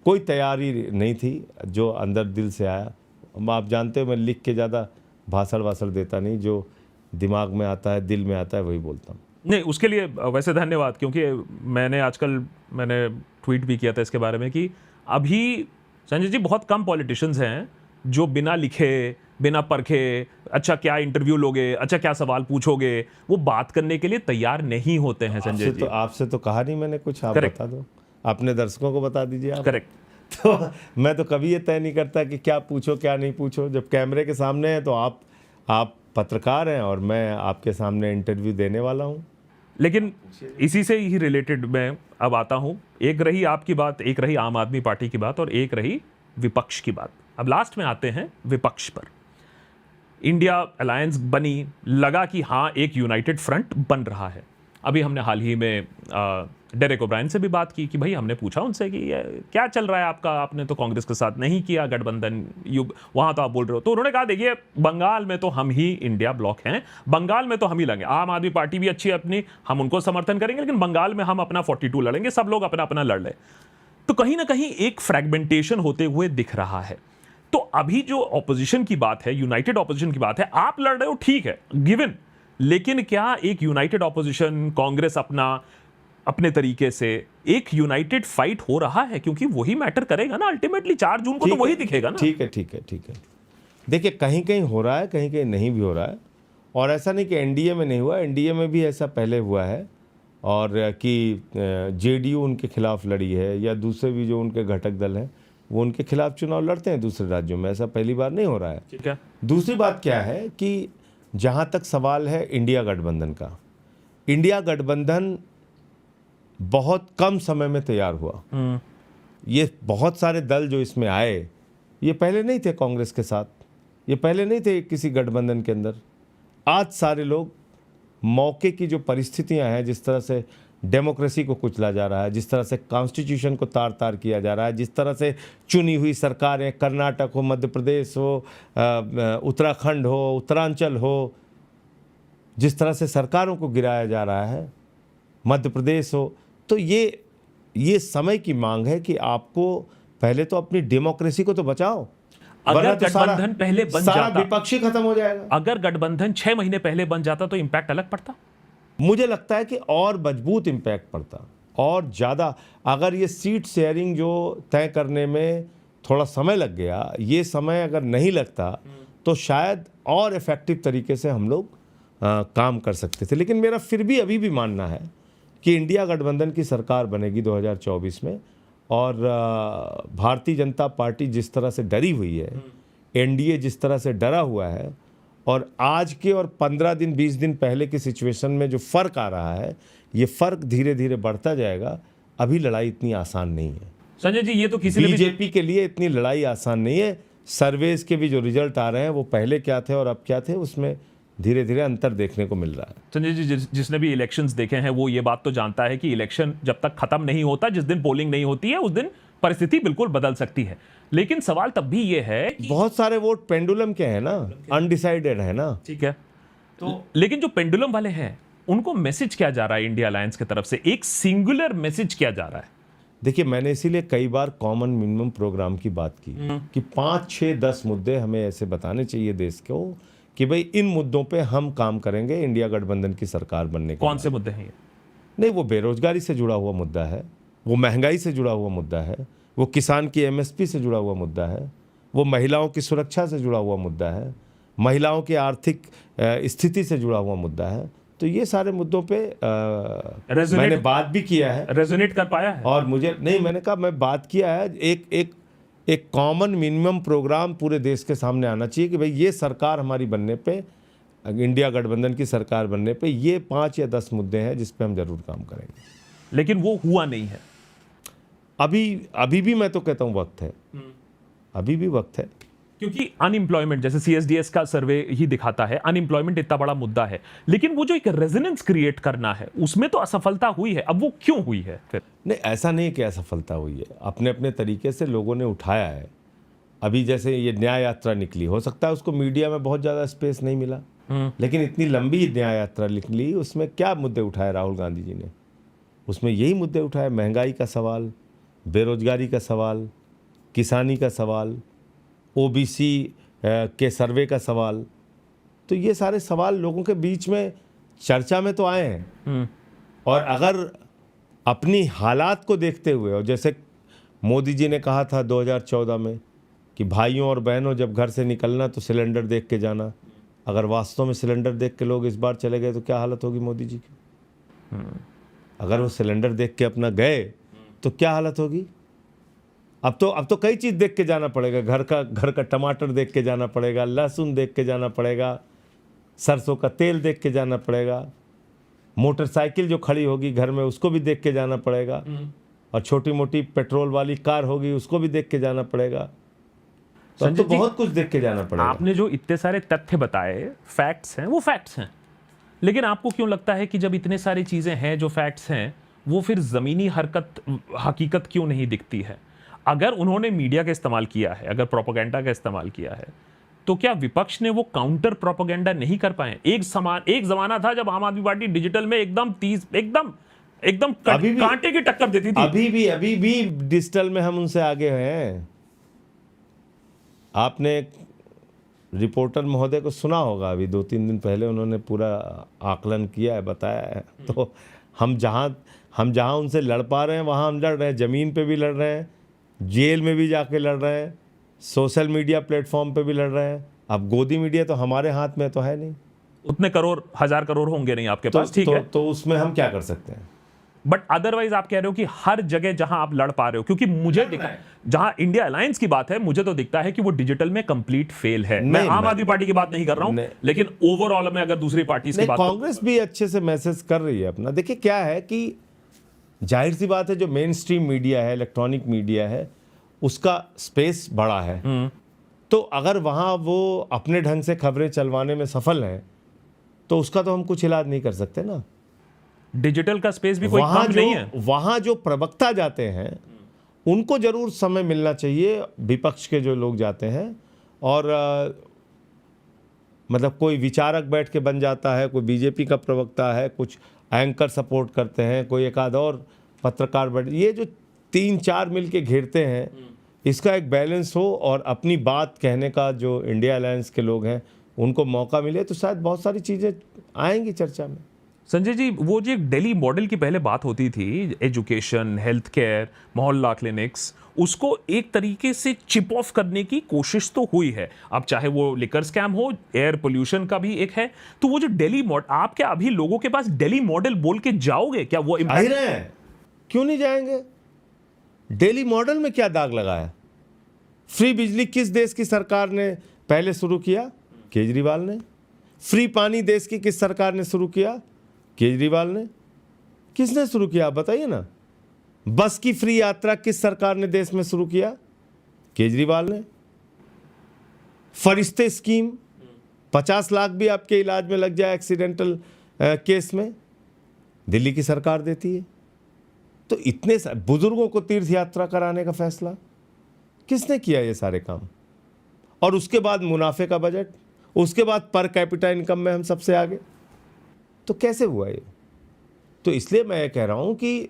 कोई तैयारी नहीं थी, जो अंदर दिल से आया। आप जानते हो मैं लिख के ज़्यादा भाषण देता नहीं, जो दिमाग में आता है, दिल में आता है, वही बोलता हूँ। नहीं, उसके लिए वैसे धन्यवाद, क्योंकि मैंने ट्वीट भी किया था इसके बारे में कि अभी संजय जी बहुत कम पॉलिटिशियंस हैं जो बिना लिखे, बिना परखे, अच्छा क्या इंटरव्यू लोगे, अच्छा क्या सवाल पूछोगे, वो बात करने के लिए तैयार नहीं होते हैं। संजय जी, आपसे तो कहा नहीं मैंने कुछ, आप Correct. बता दो, अपने दर्शकों को बता दीजिए आप। करेक्ट। तो मैं तो कभी ये तय नहीं करता कि क्या पूछो क्या नहीं पूछो। जब कैमरे के सामने है तो आप पत्रकार हैं और मैं आपके सामने इंटरव्यू देने वाला हूँ। लेकिन इसी से ही रिलेटेड मैं अब आता हूं, एक रही आपकी बात, एक रही आम आदमी पार्टी की बात और एक रही विपक्ष की बात। अब लास्ट में आते हैं विपक्ष पर। इंडिया अलायंस बनी, लगा कि हाँ एक यूनाइटेड फ्रंट बन रहा है। अभी हमने हाल ही में डेरेक ओब्रायन से भी बात की कि भाई हमने पूछा उनसे कि क्या चल रहा है आपका, आपने तो कांग्रेस के साथ नहीं किया गठबंधन युग, वहां तो आप बोल रहे हो। तो उन्होंने कहा देखिए बंगाल में तो हम ही इंडिया ब्लॉक हैं, बंगाल में तो हम ही लड़ेंगे, आम आदमी पार्टी भी अच्छी है अपनी, हम उनको समर्थन करेंगे, लेकिन बंगाल में हम अपना 42 लड़ेंगे, सब लोग अपना अपना लड़ ले। तो कहीं ना कहीं एक फ्रेगमेंटेशन होते हुए दिख रहा है। तो अभी जो ऑपोजिशन की बात है, यूनाइटेड ऑपोजिशन की बात है, आप लड़ रहे हो ठीक है, गिवन, लेकिन क्या एक यूनाइटेड ऑपोजिशन, कांग्रेस अपने तरीके से एक यूनाइटेड फाइट हो रहा है? क्योंकि वही मैटर करेगा ना अल्टीमेटली, 4 जून को तो वही दिखेगा ना। ठीक है। देखिए कहीं कहीं हो रहा है, कहीं कहीं नहीं भी हो रहा है। और ऐसा नहीं कि एनडीए में नहीं हुआ, एनडीए में भी ऐसा पहले हुआ है, और कि जेडीयू उनके खिलाफ लड़ी है या दूसरे भी जो उनके घटक दल हैं वो उनके खिलाफ चुनाव लड़ते हैं दूसरे राज्यों में। ऐसा पहली बार नहीं हो रहा है। ठीक है। दूसरी बात क्या है कि जहाँ तक सवाल है इंडिया गठबंधन का, इंडिया गठबंधन बहुत कम समय में तैयार हुआ। ये बहुत सारे दल जो इसमें आए, ये पहले नहीं थे कांग्रेस के साथ, ये पहले नहीं थे किसी गठबंधन के अंदर। आज सारे लोग मौके की जो परिस्थितियां हैं, जिस तरह से डेमोक्रेसी को कुचला जा रहा है, जिस तरह से कॉन्स्टिट्यूशन को तार तार किया जा रहा है, जिस तरह से चुनी हुई सरकारें, कर्नाटक हो, मध्य प्रदेश हो, उत्तराखंड हो, उत्तरांचल हो, जिस तरह से सरकारों को गिराया जा रहा है, मध्य प्रदेश हो, तो ये समय की मांग है कि आपको पहले तो अपनी डेमोक्रेसी को तो बचाओ। अगर गठबंधन पहले बन जाता, विपक्षी खत्म हो जाएगा। अगर गठबंधन 6 महीने पहले बन जाता तो इंपैक्ट अलग पड़ता। मुझे लगता है कि और मजबूत इंपैक्ट पड़ता और ज़्यादा। अगर ये सीट शेयरिंग जो तय करने में थोड़ा समय लग गया, ये समय अगर नहीं लगता तो शायद और इफेक्टिव तरीके से हम लोग काम कर सकते थे। लेकिन मेरा फिर भी अभी भी मानना है कि इंडिया गठबंधन की सरकार बनेगी 2024 में, और भारतीय जनता पार्टी जिस तरह से डरी हुई है, एनडीए जिस तरह से डरा हुआ है, और आज के और 15 दिन 20 दिन पहले की सिचुएशन में जो फ़र्क आ रहा है, ये फ़र्क धीरे धीरे बढ़ता जाएगा। अभी लड़ाई इतनी आसान नहीं है संजय जी, ये तो किसी ने भी बीजेपी के लिए, इतनी लड़ाई आसान नहीं है। सर्वेज के भी जो रिजल्ट आ रहे हैं वो पहले क्या थे और अब क्या थे, उसमें धीरे धीरे अंतर देखने को मिल रहा है। संजय जी, जिसने भी इलेक्शंस देखे हैं वो ये बात तो जानता है कि इलेक्शन जब तक खत्म नहीं होता, जिस दिन पोलिंग नहीं होती है उस दिन परिस्थिति बिल्कुल बदल सकती है। लेकिन सवाल तब भी ये है कि बहुत सारे वोट पेंडुलम के हैं ना, अनडिसाइडेड है ना। ठीक है, तो लेकिन जो पेंडुलम वाले हैं उनको मैसेज क्या जा रहा है इंडिया अलायंस की तरफ से, एक सिंगुलर मैसेज क्या जा रहा है? देखिए, मैंने इसीलिए कई बार कॉमन मिनिमम प्रोग्राम की बात की कि 5, 6, 10 मुद्दे हमें ऐसे बताने चाहिए देश को कि भाई इन मुद्दों पे हम काम करेंगे इंडिया गठबंधन की सरकार बनने के कौन बाद। से मुद्दे हैं ये? नहीं, वो बेरोजगारी से जुड़ा हुआ मुद्दा है, वो महंगाई से जुड़ा हुआ मुद्दा है, वो किसान की एमएसपी से जुड़ा हुआ मुद्दा है, वो महिलाओं की सुरक्षा से जुड़ा हुआ मुद्दा है, महिलाओं की आर्थिक स्थिति से जुड़ा हुआ मुद्दा है। तो ये सारे मुद्दों पे मैंने बात भी किया है, रेजोनेट कर पाया है। और मुझे नहीं, मैंने कहा मैं बात किया है, एक कॉमन मिनिमम प्रोग्राम पूरे देश के सामने आना चाहिए कि भाई ये सरकार हमारी बनने पे, इंडिया गठबंधन की सरकार बनने पे ये 5 या 10 मुद्दे हैं जिस पे हम जरूर काम करेंगे। लेकिन वो हुआ नहीं है अभी भी मैं तो कहता हूँ वक्त है, अभी भी वक्त है। क्योंकि अनएम्प्लॉयमेंट, जैसे सीएसडीएस का सर्वे ही दिखाता है, अनएम्प्लॉयमेंट इतना बड़ा मुद्दा है, लेकिन वो जो एक रेजोनेंस क्रिएट करना है उसमें तो असफलता हुई है। अब वो क्यों हुई है फिर? नहीं, ऐसा नहीं कि असफलता हुई है, अपने अपने तरीके से लोगों ने उठाया है। अभी जैसे ये न्याय यात्रा निकली, हो सकता है उसको मीडिया में बहुत ज़्यादा स्पेस नहीं मिला, लेकिन इतनी लंबी न्याय यात्रा निकली, उसमें क्या मुद्दे उठाए राहुल गांधी जी ने? उसमें यही मुद्दे उठाए, महंगाई का सवाल, बेरोजगारी का सवाल, किसानी का सवाल, ओबीसी के सर्वे का सवाल। तो ये सारे सवाल लोगों के बीच में चर्चा में तो आए हैं। और अगर अपनी हालात को देखते हुए, और जैसे मोदी जी ने कहा था 2014 में कि भाइयों और बहनों जब घर से निकलना तो सिलेंडर देख के जाना, अगर वास्तव में सिलेंडर देख के लोग इस बार चले गए तो क्या हालत होगी मोदी जी की? अगर वो सिलेंडर देख के अपना गए तो क्या हालत होगी? अब तो कई चीज़ देख के जाना पड़ेगा, घर का टमाटर देख के जाना पड़ेगा, लहसुन देख के जाना पड़ेगा, सरसों का तेल देख के जाना पड़ेगा, मोटरसाइकिल जो खड़ी होगी घर में उसको भी देख के जाना पड़ेगा, और छोटी मोटी पेट्रोल वाली कार होगी उसको भी देख के जाना पड़ेगा। तो अब तो बहुत कुछ देख के जाना पड़ेगा। आपने जो इतने सारे तथ्य बताए, फैक्ट्स हैं, वो फैक्ट्स हैं, लेकिन आपको क्यों लगता है कि जब इतने सारी चीजें हैं जो फैक्ट्स हैं, वो फिर जमीनी हकीकत क्यों नहीं दिखती है? अगर उन्होंने मीडिया का इस्तेमाल किया है, अगर प्रोपेगेंडा का इस्तेमाल किया है, तो क्या विपक्ष ने वो काउंटर प्रोपेगेंडा नहीं कर पाए? एक जमाना था जब आम आदमी पार्टी डिजिटल में एकदम कांटे की टक्कर देती थी। अभी भी डिजिटल में हम उनसे आगे हैं। आपने रिपोर्टर महोदय को सुना होगा, अभी 2-3 दिन पहले उन्होंने पूरा आकलन किया है, बताया है। तो हम जहां उनसे लड़ पा रहे हैं वहां हम लड़ रहे हैं, जमीन पे भी लड़ रहे हैं, जेल में भी जाके लड़ रहे हैं, सोशल मीडिया प्लेटफॉर्म पे भी लड़ रहे हैं। अब गोदी मीडिया तो हमारे हाथ में तो है नहीं, उतने करोड़, 1000 करोड़ होंगे नहीं आपके पास, ठीक है, तो उसमें हम क्या कर सकते हैं? बट अदरवाइज आप कह रहे हो कि हर जगह जहां आप लड़ पा रहे हो, क्योंकि मुझे दिखा, जहां इंडिया अलायंस की बात है, मुझे तो दिखता है कि वो डिजिटल में कंप्लीट फेल है। मैं आम आदमी पार्टी की बात नहीं कर रहा हूं, लेकिन ओवरऑल में अगर दूसरी पार्टी की बात, कांग्रेस भी अच्छे से मैसेज कर रही है अपना। देखिए क्या है कि जाहिर सी बात है, जो मेन स्ट्रीम मीडिया है, इलेक्ट्रॉनिक मीडिया है, उसका स्पेस बड़ा है। तो अगर वहाँ वो अपने ढंग से खबरें चलवाने में सफल हैं तो उसका तो हम कुछ इलाज नहीं कर सकते ना। डिजिटल का स्पेस भी कोई कम नहीं है। वहाँ जो प्रवक्ता जाते हैं उनको जरूर समय मिलना चाहिए, विपक्ष के जो लोग जाते हैं, और मतलब कोई विचारक बैठ के बन जाता है, कोई बीजेपी का प्रवक्ता है, कुछ एंकर सपोर्ट करते हैं, कोई एक आध और पत्रकार बैठ, ये जो 3-4 मिल के घेरते हैं, इसका एक बैलेंस हो और अपनी बात कहने का जो इंडिया अलायंस के लोग हैं उनको मौका मिले तो शायद बहुत सारी चीज़ें आएंगी चर्चा में। संजय जी, वो जो एक दिल्ली मॉडल की पहले बात होती थी, एजुकेशन, हेल्थ केयर, मोहल्ला क्लिनिक्स, उसको एक तरीके से चिप ऑफ करने की कोशिश तो हुई है। अब चाहे वो लिकर स्कैम हो, एयर पोल्यूशन का भी एक है, तो वो जो दिल्ली मॉडल, आप क्या अभी लोगों के पास दिल्ली मॉडल बोल के जाओगे क्या? वो जाहिर है, क्यों नहीं जाएंगे? दिल्ली मॉडल में क्या दाग लगाया? फ्री बिजली किस देश की सरकार ने पहले शुरू किया? केजरीवाल ने। फ्री पानी देश की किस सरकार ने शुरू किया? केजरीवाल ने। किसने शुरू किया बताइए ना। बस की फ्री यात्रा किस सरकार ने देश में शुरू किया? केजरीवाल ने। फरिश्ते स्कीम 50 लाख भी आपके इलाज में लग जाए एक्सीडेंटल केस में, दिल्ली की सरकार देती है। तो इतने बुजुर्गों को तीर्थ यात्रा कराने का फैसला किसने किया? ये सारे काम। और उसके बाद मुनाफे का बजट, उसके बाद पर कैपिटा इनकम में हम सबसे आगे। तो कैसे हुआ ये? तो इसलिए मैं ये कह रहा हूं कि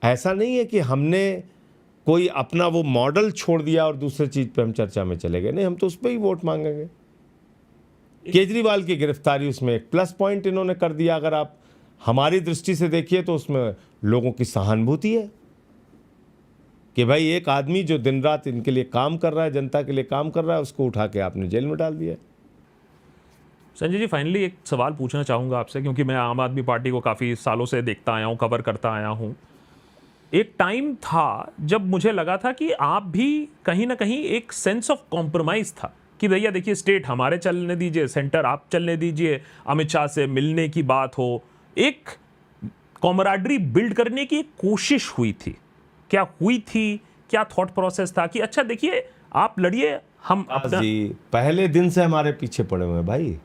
ऐसा नहीं है कि हमने कोई अपना वो मॉडल छोड़ दिया और दूसरे चीज पे हम चर्चा में चले गए। नहीं, हम तो उस पर ही वोट मांगेंगे। केजरीवाल की गिरफ्तारी उसमें एक प्लस पॉइंट इन्होंने कर दिया। अगर आप हमारी दृष्टि से देखिए तो उसमें लोगों की सहानुभूति है कि भाई एक आदमी जो दिन रात इनके लिए काम कर रहा है, जनता के लिए काम कर रहा है, उसको उठा के आपने जेल में डाल दिया। संजय जी, फाइनली एक सवाल पूछना चाहूँगा आपसे, क्योंकि मैं आम आदमी पार्टी को काफ़ी सालों से देखता आया हूँ, कवर करता आया हूँ। एक टाइम था जब मुझे लगा था कि आप भी कहीं ना कहीं एक सेंस ऑफ कॉम्प्रोमाइज़ था कि भैया देखिए, स्टेट हमारे चलने दीजिए, सेंटर आप चलने दीजिए, अमित शाह से मिलने की बात हो, एक कॉमराडरी बिल्ड करने की कोशिश हुई थी। क्या हुई थी? क्या थॉट प्रोसेस था कि अच्छा देखिए आप लड़िए, हम अपना। जी, पहले दिन से हमारे पीछे पड़े हुए हैं भाई।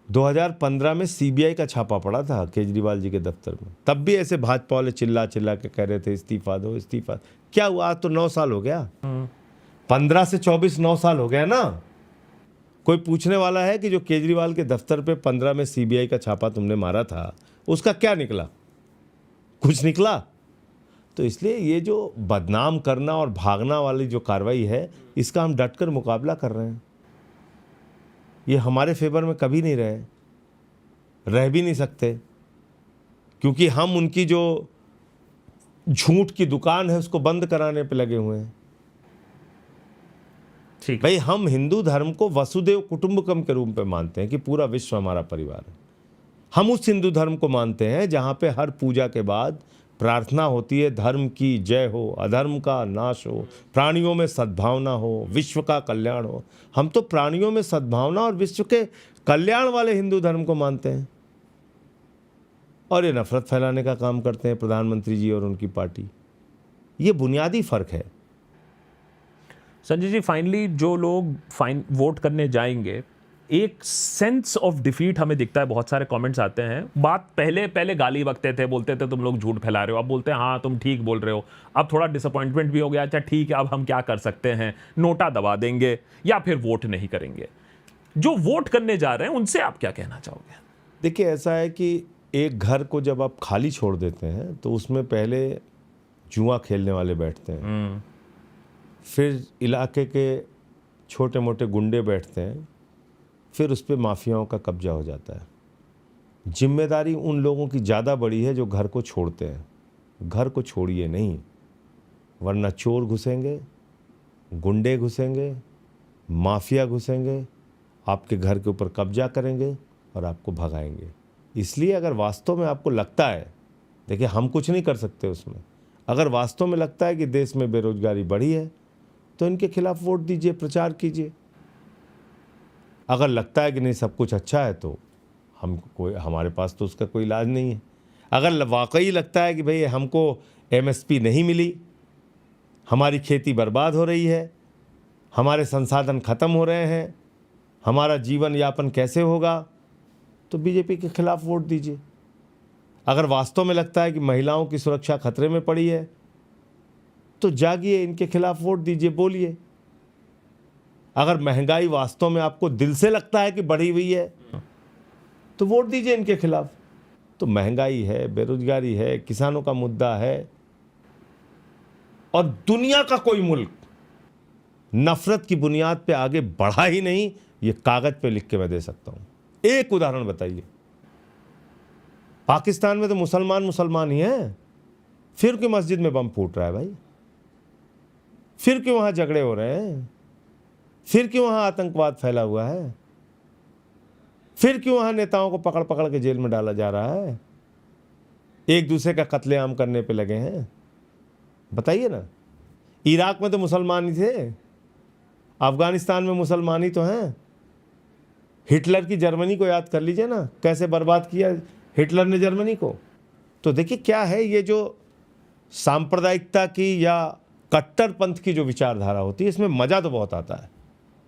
2015 में सीबीआई का छापा पड़ा था केजरीवाल जी के दफ्तर में, तब भी ऐसे भाजपा वाले चिल्ला चिल्ला के कह रहे थे इस्तीफा दो इस्तीफा। क्या हुआ? आज तो 9 साल हो गया। 15 से 24 9 साल हो गया ना। कोई पूछने वाला है कि जो केजरीवाल के दफ्तर पे 15 में सीबीआई का छापा तुमने मारा था, उसका क्या निकला? कुछ निकला? तो इसलिए ये जो बदनाम करना और भागना वाली जो कार्रवाई है, इसका हम डटकर मुकाबला कर रहे हैं। ये हमारे फेवर में कभी नहीं रह भी नहीं सकते, क्योंकि हम उनकी जो झूठ की दुकान है उसको बंद कराने पे लगे हुए हैं। ठीक भाई, हम हिंदू धर्म को वसुदेव कुटुंबकम के रूप में मानते हैं कि पूरा विश्व हमारा परिवार है। हम उस हिंदू धर्म को मानते हैं जहाँ पे हर पूजा के बाद प्रार्थना होती है, धर्म की जय हो, अधर्म का नाश हो, प्राणियों में सद्भावना हो, विश्व का कल्याण हो। हम तो प्राणियों में सद्भावना और विश्व के कल्याण वाले हिंदू धर्म को मानते हैं, और ये नफरत फैलाने का काम करते हैं प्रधानमंत्री जी और उनकी पार्टी। ये बुनियादी फर्क है। संजय जी, फाइनली जो लोग वोट करने जाएंगे, एक सेंस ऑफ डिफीट हमें दिखता है। बहुत सारे कमेंट्स आते हैं, बात पहले गाली बकते थे, बोलते थे तुम लोग झूठ फैला रहे हो, अब बोलते हैं हाँ तुम ठीक बोल रहे हो। अब थोड़ा डिसअपॉइंटमेंट भी हो गया, अच्छा ठीक है अब हम क्या कर सकते हैं, नोटा दबा देंगे या फिर वोट नहीं करेंगे। जो वोट करने जा रहे हैं उनसे आप क्या कहना चाहोगे? देखिए, ऐसा है कि एक घर को जब आप खाली छोड़ देते हैं तो उसमें पहले जुआ खेलने वाले बैठते हैं, फिर इलाके के छोटे मोटे गुंडे बैठते हैं, फिर उस पर माफियाओं का कब्जा हो जाता है। जिम्मेदारी उन लोगों की ज़्यादा बड़ी है जो घर को छोड़ते हैं। घर को छोड़िए नहीं, वरना चोर घुसेंगे, गुंडे घुसेंगे, माफिया घुसेंगे, आपके घर के ऊपर कब्जा करेंगे और आपको भगाएंगे। इसलिए अगर वास्तव में आपको लगता है, देखिए हम कुछ नहीं कर सकते उसमें, अगर वास्तव में लगता है कि देश में बेरोजगारी बढ़ी है तो इनके खिलाफ वोट दीजिए, प्रचार कीजिए। अगर लगता है कि नहीं सब कुछ अच्छा है तो हमारे पास तो उसका कोई इलाज नहीं है। अगर वाकई लगता है कि भाई हमको एमएसपी नहीं मिली, हमारी खेती बर्बाद हो रही है, हमारे संसाधन खत्म हो रहे हैं, हमारा जीवन यापन कैसे होगा, तो बीजेपी के खिलाफ वोट दीजिए। अगर वास्तव में लगता है कि महिलाओं की सुरक्षा खतरे में पड़ी है तो जागिए, इनके खिलाफ वोट दीजिए, बोलिए। अगर महंगाई वास्तव में आपको दिल से लगता है कि बढ़ी हुई है तो वोट दीजिए इनके खिलाफ। तो महंगाई है, बेरोजगारी है, किसानों का मुद्दा है, और दुनिया का कोई मुल्क नफरत की बुनियाद पे आगे बढ़ा ही नहीं, ये कागज पे लिख के मैं दे सकता हूं। एक उदाहरण बताइए, पाकिस्तान में तो मुसलमान ही हैं, फिर की मस्जिद में बम फूट रहा है भाई। फिर क्यों वहाँ झगड़े हो रहे हैं? फिर क्यों वहाँ आतंकवाद फैला हुआ है? फिर क्यों वहाँ नेताओं को पकड़ पकड़ के जेल में डाला जा रहा है? एक दूसरे का कत्लेआम करने पे लगे हैं। बताइए ना, इराक में तो मुसलमान ही थे, अफगानिस्तान में मुसलमान ही तो हैं। हिटलर की जर्मनी को याद कर लीजिए ना, कैसे बर्बाद किया हिटलर ने जर्मनी को। तो देखिए क्या है, ये जो सांप्रदायिकता की या कट्टरपंथ की जो विचारधारा होती है, इसमें मज़ा तो बहुत आता है,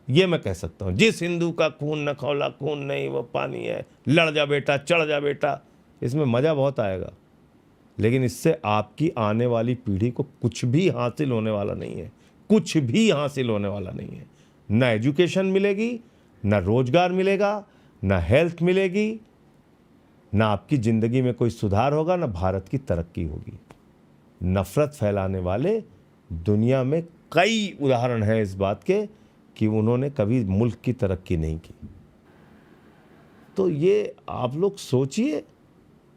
ये मैं कह सकता हूँ। जिस हिंदू का खून न खौला खून नहीं वो पानी है, लड़ जा बेटा चढ़ जा बेटा, इसमें मज़ा बहुत आएगा, लेकिन इससे आपकी आने वाली पीढ़ी को कुछ भी हासिल होने वाला नहीं है, कुछ भी हासिल होने वाला नहीं है। ना एजुकेशन मिलेगी, ना रोजगार मिलेगा, ना हेल्थ मिलेगी, ना आपकी ज़िंदगी में कोई सुधार होगा, ना भारत की तरक्की होगी। नफ़रत फैलाने वाले दुनिया में कई उदाहरण हैं इस बात के कि उन्होंने कभी मुल्क की तरक्की नहीं की। तो ये आप लोग सोचिए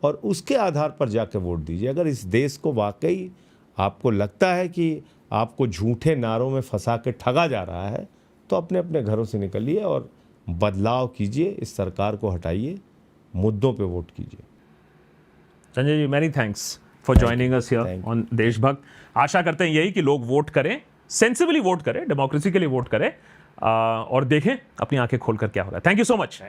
और उसके आधार पर जाकर वोट दीजिए। अगर इस देश को वाकई आपको लगता है कि आपको झूठे नारों में फंसा के ठगा जा रहा है, तो अपने अपने घरों से निकलिए और बदलाव कीजिए, इस सरकार को हटाइए, मुद्दों पे वोट कीजिए। Sanjay ji, many thanks for joining us here on Deshbhakt. आशा करते हैं यही कि लोग वोट करें, सेंसिबली वोट करें, डेमोक्रेसी के लिए वोट करें और देखें अपनी आंखें खोलकर क्या हो रहा है। Thank you so much.